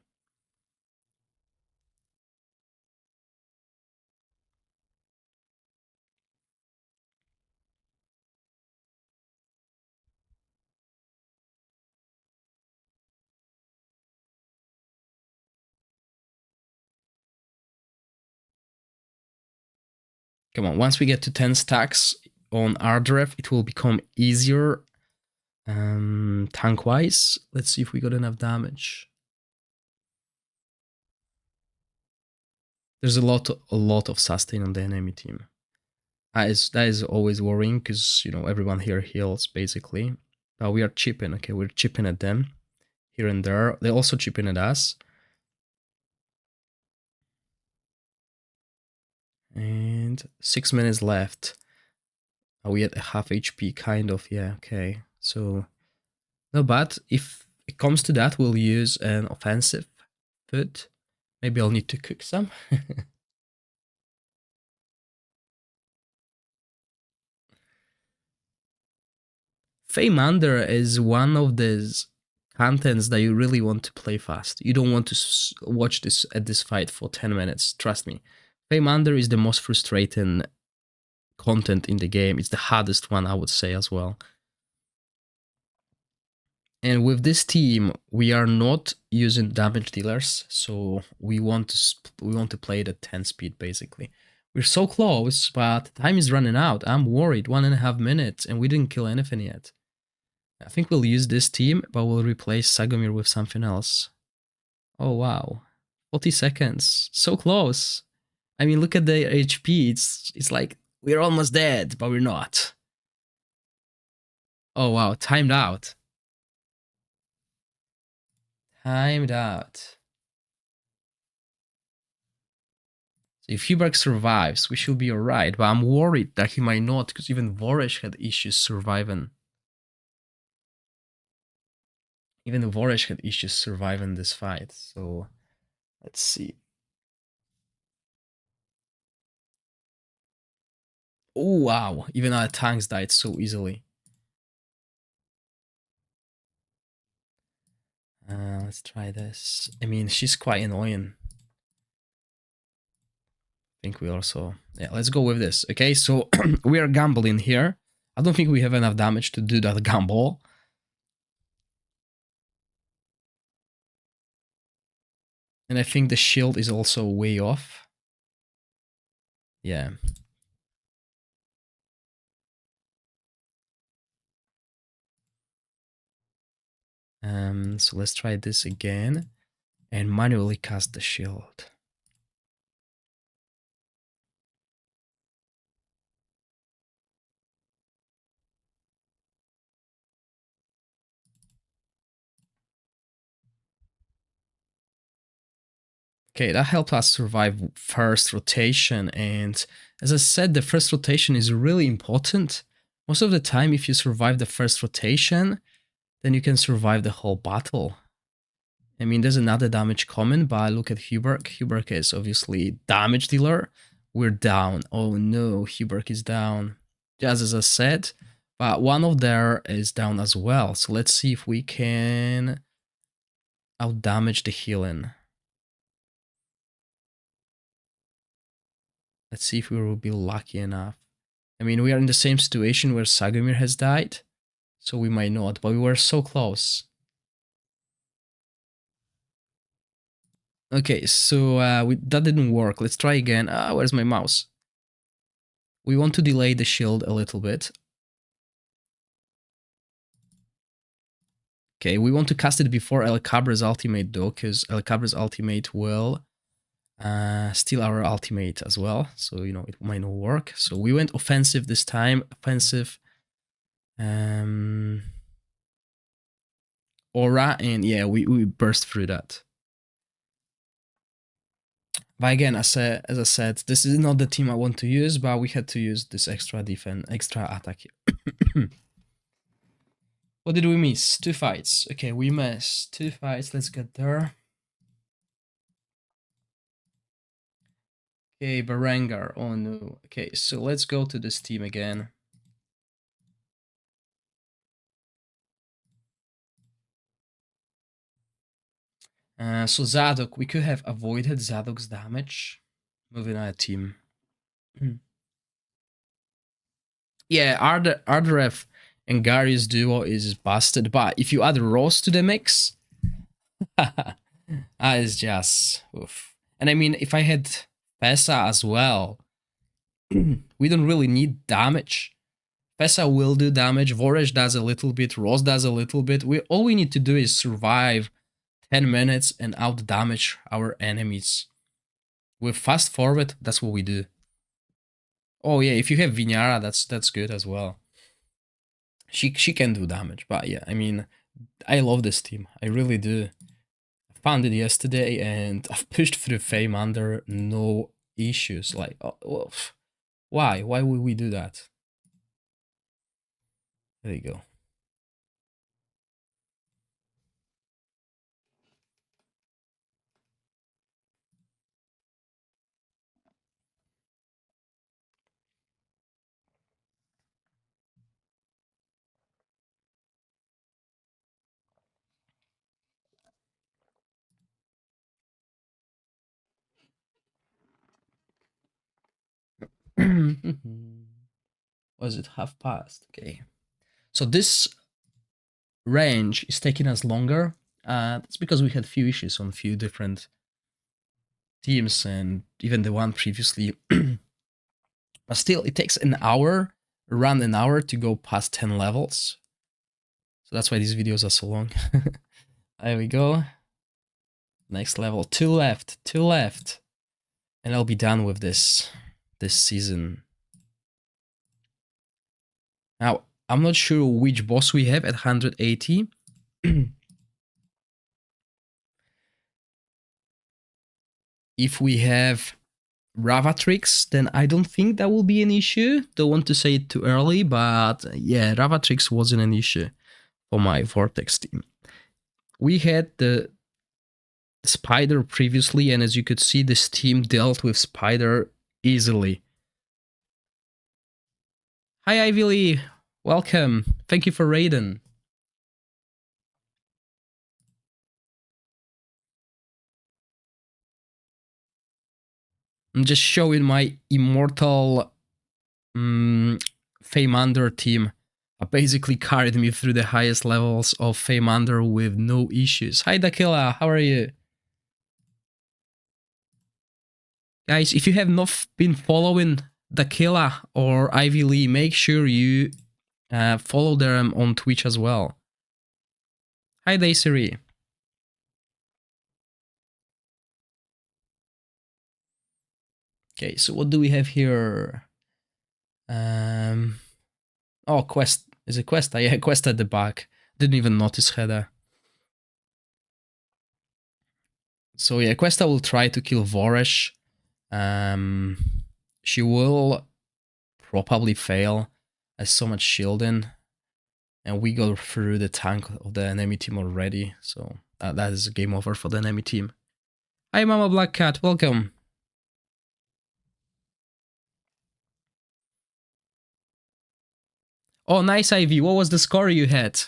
Come on, once we get to 10 stacks on Ardref, it will become easier tank-wise. Let's see if we got enough damage. There's a lot of sustain on the enemy team. That is always worrying because, you know, everyone here heals basically. But we are chipping, okay, we're chipping at them here and there. They're also chipping at us. And 6 minutes left. Are we at a half HP? Kind of, yeah, okay. So, no bad. If it comes to that, we'll use an offensive food. Maybe I'll need to cook some. Meander is one of these contents that you really want to play fast. You don't want to watch this fight for 10 minutes, trust me. Meander is the most frustrating content in the game. It's the hardest one, I would say, as well. And with this team, we are not using damage dealers, so we want to play it at 10 speed basically. We're so close, but time is running out. I'm worried. 1.5 minutes, and we didn't kill anything yet. I think we'll use this team, but we'll replace Sagomir with something else. Oh wow, 40 seconds, so close. I mean, look at the HP. It's like we're almost dead, but we're not. Oh wow, timed out. Timed out. So if Hubert survives, we should be alright, but I'm worried that he might not, because even Voresh had issues surviving. Even Voresh had issues surviving this fight, so let's see. Oh wow, even our tanks died so easily. Let's try this. I mean, she's quite annoying. I think we also... Yeah, let's go with this. Okay, so we are gambling here. I don't think we have enough damage to do that gamble. And I think the shield is also way off. Yeah. So let's try this again and manually cast the shield. Okay, that helped us survive first rotation, and as I said, the first rotation is really important. Most of the time, if you survive the first rotation, then you can survive the whole battle. I mean, there's another damage coming, but look at Hubert. Hubert is obviously damage dealer. We're down. Oh no, Hubert is down. Just as I said, but one of there is down as well. So let's see if we can out damage the healing. Let's see if we will be lucky enough. I mean, we are in the same situation where Sagomir has died, so we might not, but we were so close. Okay, so that didn't work. Let's try again. Where's my mouse? We want to delay the shield a little bit. Okay, we want to cast it before El Cabra's ultimate though, because El Cabra's ultimate will steal our ultimate as well. So, you know, it might not work. So we went offensive this time. Offensive. Aura, and yeah, we burst through that. But again, as I said, this is not the team I want to use, but we had to use this extra defense, extra attack here. What did we miss? 2 fights. Okay, we missed 2 fights. Let's get there. Okay, Berengar. Oh no. Okay, so let's go to this team again. So Zadok, we could have avoided Zadok's damage moving our team. Yeah, Arderef and Gary's duo is busted, but if you add Rose to the mix, that is just oof. And I mean, if I had Pesa as well, we don't really need damage. Pesa will do damage, Voresh does a little bit, Rose does a little bit. All we need to do is survive 10 minutes and out damage our enemies. With fast forward, that's what we do. Oh yeah, if you have Vinyara, that's good as well. She can do damage, but yeah, I mean, I love this team. I really do. I found it yesterday and I've pushed through Meander, no issues. Like, oh, why? Why would we do that? There you go. Was it half past? Okay. So this range is taking us longer. That's because we had few issues on a few different teams and even the one previously. But still, it takes an hour, around an hour to go past 10 levels. So that's why these videos are so long. There we go. Next level, 2 left, 2 left. And I'll be done with this season. Now, I'm not sure which boss we have at 180. If we have Ravatrix, then I don't think that will be an issue. Don't want to say it too early, but yeah, Ravatrix wasn't an issue for my Vortex team. We had the Spider previously, and as you could see, this team dealt with Spider easily. Hi, Ivy Lee. Welcome. Thank you for raiding. I'm just showing my immortal Meander team. I basically carried me through the highest levels of Meander with no issues. Hi, Dakila. How are you? Guys, if you have not been following Dakila or Ivy Lee, make sure you follow them on Twitch as well. Hi, Daisy. Okay, so what do we have here? Oh, quest. Is it quest? Yeah, quest at the back. Didn't even notice Heather. So yeah, Questa will try to kill Voresh. She will probably fail as so much shielding. And we go through the tank of the enemy team already. So that is a game over for the enemy team. Hi, Mama Black Cat. Welcome. Oh, nice, Ivy. What was the score you had?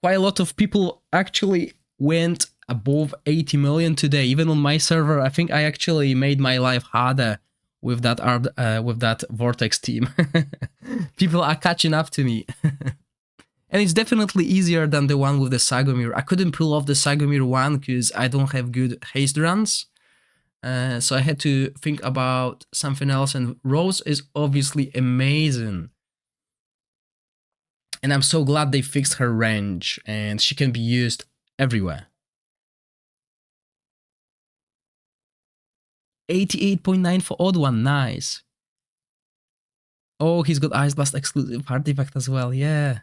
Quite a lot of people actually went above 80 million today. Even on my server, I think I actually made my life harder with that Vortex team. People are catching up to me. And it's definitely easier than the one with the Sagomir. I couldn't pull off the Sagomir one because I don't have good haste runs. So I had to think about something else, and Rose is obviously amazing. And I'm so glad they fixed her range, and she can be used everywhere. 88.9 for Odd One, nice. Oh, he's got Ice Blast exclusive artifact as well, yeah.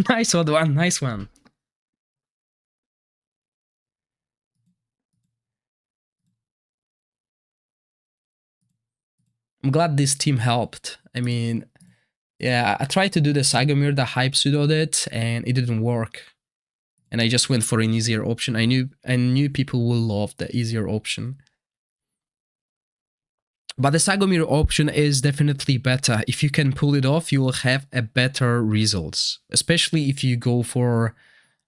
Nice Odd One, nice one. I'm glad this team helped. I mean, yeah, I tried to do the Sagomir, the hype pseudo it, and it didn't work. And I just went for an easier option. I knew people will love the easier option. But the Sagomir option is definitely better. If you can pull it off, you will have a better results. Especially if you go for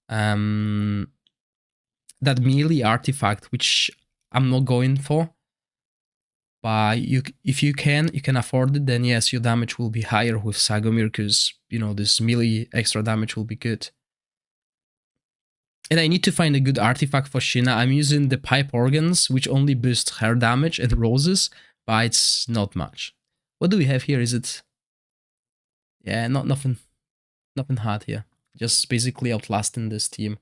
that melee artifact, which I'm not going for. But if you can afford it, then yes, your damage will be higher with Sagomir because, you know, this melee extra damage will be good. And I need to find a good artifact for Sheena. I'm using the pipe organs, which only boost her damage and roses, but it's not much. What do we have here? Is it... Yeah, nothing hard here. Just basically outlasting this team.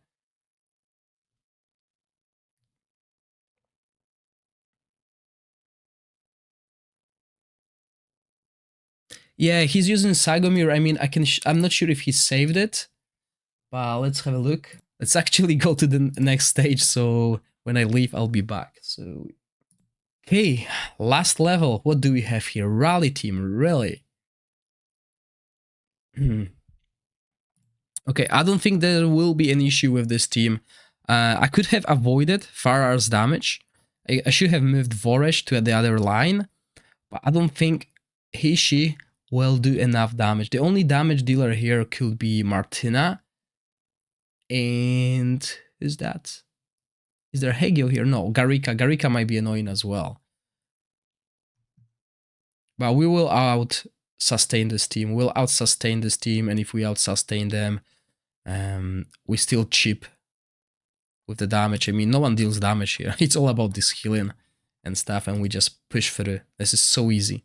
Yeah, he's using Sagomir. I mean, I'm not sure if he saved it, but let's have a look. Let's actually go to the next stage, so when I leave, I'll be back. So, okay, last level. What do we have here? Rally team, really? Okay, I don't think there will be an issue with this team. I could have avoided Farar's damage. I should have moved Voresh to the other line, but I don't think she will do enough damage. The only damage dealer here could be Martina. And who's that? Is there Hegio here? No, Garika. Garika might be annoying as well. But we will out-sustain this team. We'll out-sustain this team, and if we out-sustain them, we still chip with the damage. I mean, no one deals damage here. It's all about this healing and stuff, and we just push through. This is so easy.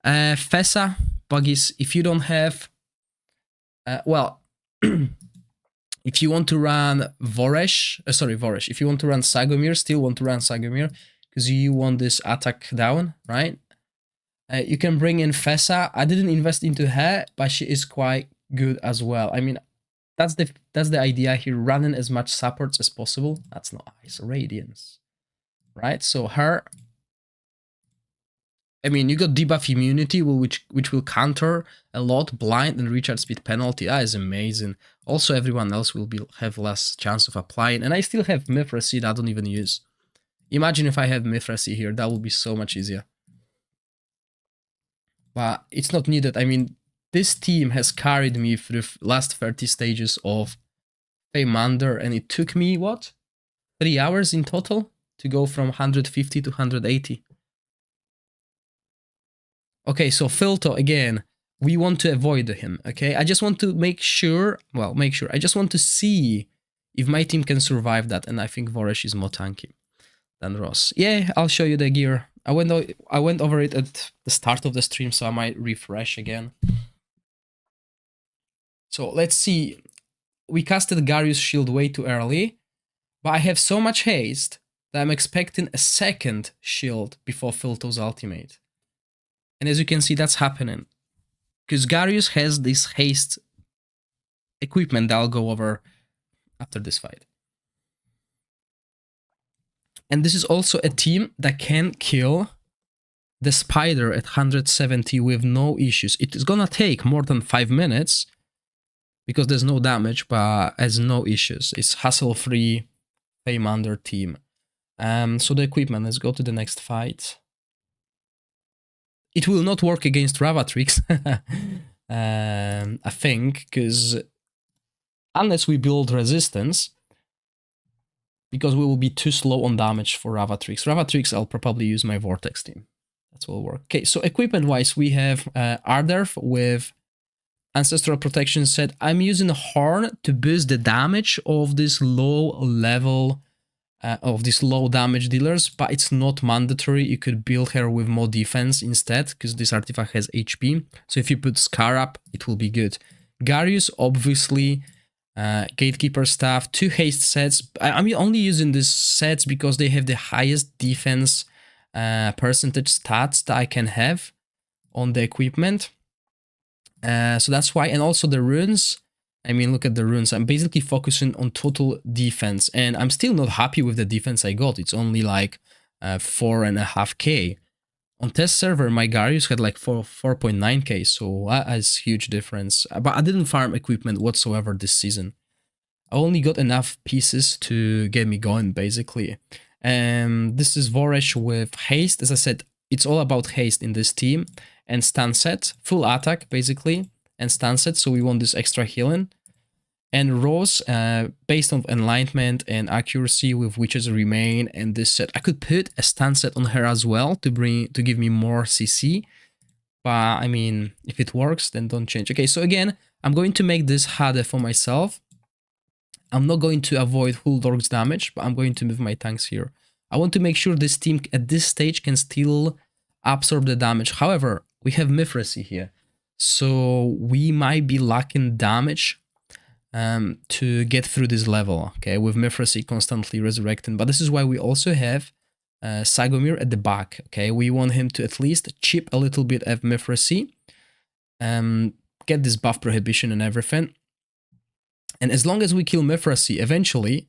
Fessa, Buggies, if you don't have... well, if you want to run Voresh, if you want to run Sagomir, still want to run Sagomir, because you want this attack down, right? You can bring in Fessa. I didn't invest into her, but she is quite good as well. I mean, that's the idea here, running as much supports as possible. That's not Ice Radiance, right? So her... I mean, you got debuff immunity, which will counter a lot, blind and recharge speed penalty. That is amazing. Also, everyone else will have less chance of applying. And I still have Mithra Seed I don't even use. Imagine if I had Mithra Seed here, that would be so much easier. But it's not needed. I mean, this team has carried me through the last 30 stages of Meander, and it took me, what? 3 hours in total to go from 150 to 180. Okay, so Filto, again, we want to avoid him, okay? I just want to make sure, I just want to see if my team can survive that, and I think Voresh is more tanky than Ross. Yeah, I'll show you the gear. I went over it at the start of the stream, so I might refresh again. So let's see. We casted Garius Shield way too early, but I have so much haste that I'm expecting a second shield before Filto's ultimate. And as you can see, that's happening. Because Garius has this haste equipment that I'll go over after this fight. And this is also a team that can kill the spider at 170 with no issues. It is gonna take more than 5 minutes because there's no damage, but has no issues. It's hassle-free Meander team. So the equipment, let's go to the next fight. It will not work against Ravatrix, I think, because unless we build resistance, because we will be too slow on damage for Ravatrix. Ravatrix, I'll probably use my Vortex team. That will work. Okay, so equipment-wise, we have Arderf with Ancestral Protection set. I'm using Horn to boost the damage of this low level, of these low damage dealers, but it's not mandatory. You could build her with more defense instead, because this artifact has HP. So if you put Scarab, it will be good. Garius, obviously, Gatekeeper Staff, 2 haste sets. I'm only using these sets because they have the highest defense percentage stats that I can have on the equipment. So that's why, and also the runes. I mean, look at the runes. I'm basically focusing on total defense, and I'm still not happy with the defense I got. It's only like 4.5k. On test server, my Garius had like 4.9k, so that is huge difference. But I didn't farm equipment whatsoever this season. I only got enough pieces to get me going, basically. This is Voresh with haste. As I said, it's all about haste in this team. And stun set, full attack, basically, and stun set, so we want this extra healing. And Rose, based on enlightenment and accuracy with Witches Remain and this set. I could put a stun set on her as well to give me more CC. But I mean, if it works, then don't change. Okay, so again, I'm going to make this harder for myself. I'm not going to avoid Huldorg's damage, but I'm going to move my tanks here. I want to make sure this team at this stage can still absorb the damage. However, we have Mithracy here, so we might be lacking damage to get through this level, okay, with Mithracy constantly resurrecting. But this is why we also have Sagomir at the back, okay? We want him to at least chip a little bit of Mithracy, get this buff prohibition and everything. And as long as we kill Mithracy, eventually,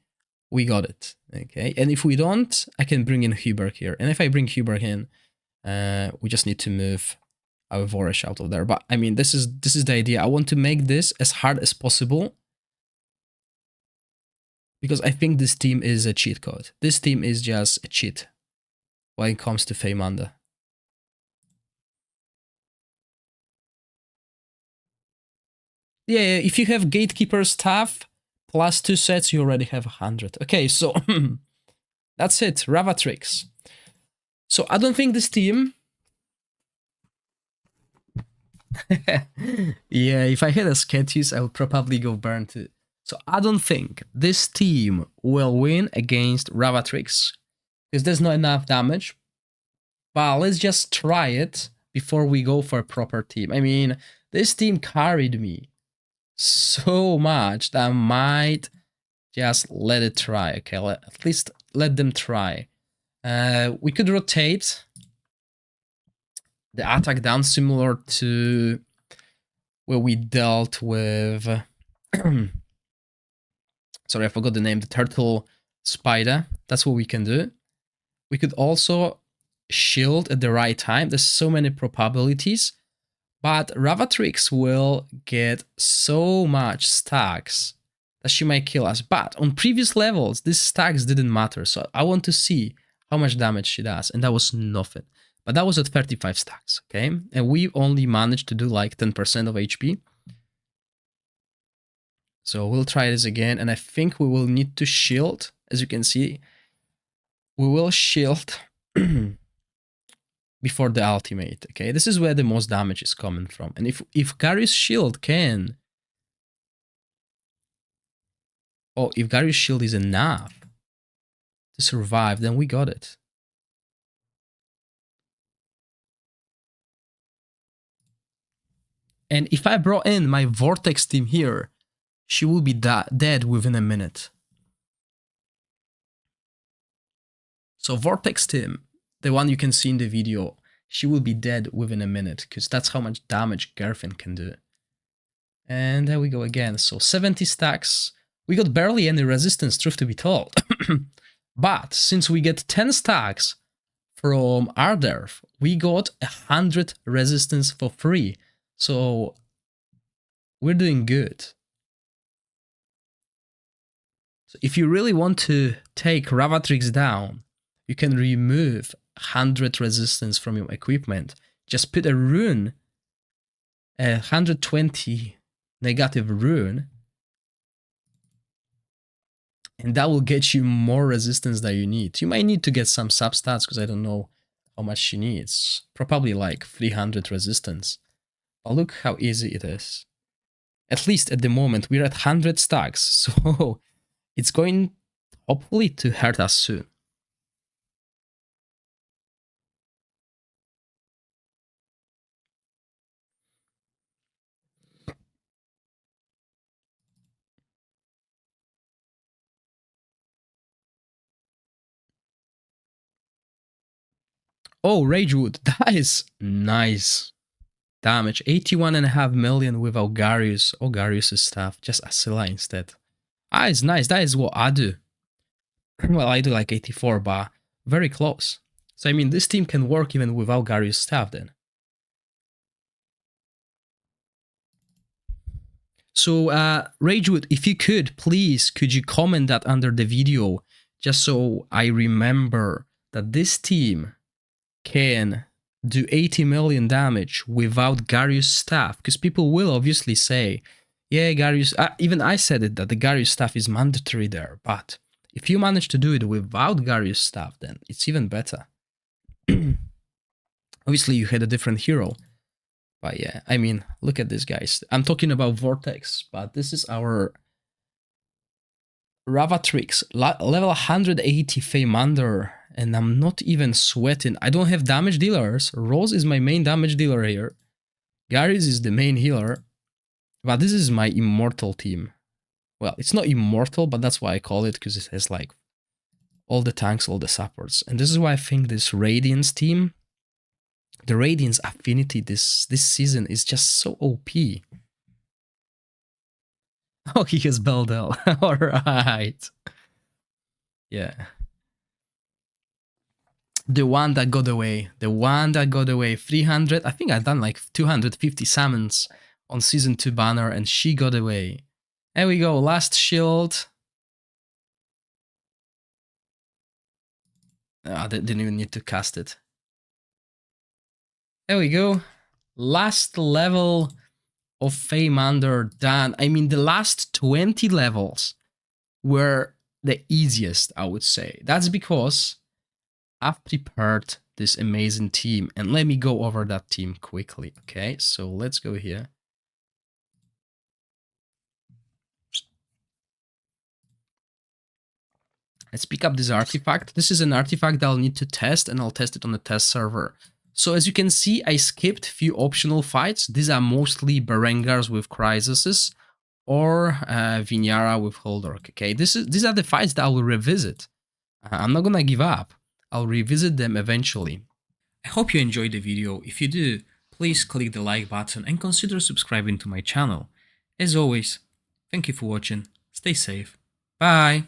we got it, okay? And if we don't, I can bring in Huberg here. And if I bring Huberg in, we just need to move our Voresh out of there. But I mean, this is the idea. I want to make this as hard as possible, because I think this team is a cheat code. This team is just a cheat when it comes to Meander. Yeah, if you have Gatekeeper Staff plus 2 sets, you already have 100. Okay, so that's it, Ravatrix. So I don't think this team... Yeah, if I had a Sketius, I would probably go burn too. So I don't think this team will win against Ravatrix, because there's not enough damage. But let's just try it before we go for a proper team. I mean, this team carried me so much that I might just let it try. Okay, at least let them try. We could rotate the attack down, similar to where we dealt with... Sorry, I forgot the name. The turtle spider. That's what we can do. We could also shield at the right time. There's so many probabilities. But Ravatrix will get so much stacks that she might kill us. But on previous levels, these stacks didn't matter. So I want to see how much damage she does. And that was nothing. But that was at 35 stacks, okay? And we only managed to do like 10% of HP. So we'll try this again. And I think we will need to shield. As you can see, we will shield before the ultimate, okay? This is where the most damage is coming from. And if Gary's shield can... Oh, if Gary's shield is enough to survive, then we got it. And if I brought in my Vortex team here, she will be dead within a minute. So Vortex team, the one you can see in the video, she will be dead within a minute, because that's how much damage Gerfin can do. And there we go again. So 70 stacks. We got barely any resistance, truth to be told. But since we get 10 stacks from Arderf, we got 100 resistance for free. So we're doing good. So if you really want to take Ravatrix down, you can remove 100 resistance from your equipment. Just put a rune, a 120 negative rune, and that will get you more resistance than you need. You might need to get some substats, because I don't know how much she needs. Probably like 300 resistance. But look how easy it is. At least at the moment, we're at 100 stacks, so it's going, hopefully, to hurt us soon. Oh, Ragewood, that is nice damage. 81.5 million without Garius or Garius' stuff, just Asila instead. Ah, it's nice. That is what I do. Well, I do like 84, but very close. So, I mean, this team can work even without Garius' stuff then. So, Ragewood, if you could, please, could you comment that under the video, just so I remember that this team can do 80 million damage without Garius staff, because people will obviously say, yeah, Garius, even I said it, that the Garius staff is mandatory there, but if you manage to do it without Garius staff, then it's even better. Obviously, you had a different hero, but yeah, I mean, look at this, guys. I'm talking about Vortex, but this is our Ravatrix, level 180 Meander. And I'm not even sweating. I don't have damage dealers. Rose is my main damage dealer here. Gary's is the main healer. But this is my immortal team. Well, it's not immortal, but that's why I call it, because it has like all the tanks, all the supports. And this is why I think this Radiance team, the Radiance affinity this season is just so OP. Oh, he has Beldel. Alright. Yeah. The one that got away. The one that got away. 300. I think I've done like 250 summons on Season 2 banner, and she got away. There we go. Last shield. I didn't even need to cast it. There we go. Last level of Meander done. I mean, the last 20 levels were the easiest, I would say. That's because I've prepared this amazing team, and let me go over that team quickly. Okay, so let's go here. Let's pick up this artifact. This is an artifact that I'll need to test, and I'll test it on the test server. So as you can see, I skipped few optional fights. These are mostly Berengars with Chrysases or Vinyara with Holdork. Okay, these are the fights that I will revisit. I'm not gonna give up. I'll revisit them eventually. I hope you enjoyed the video. If you do, please click the like button and consider subscribing to my channel. As always, thank you for watching. Stay safe. Bye!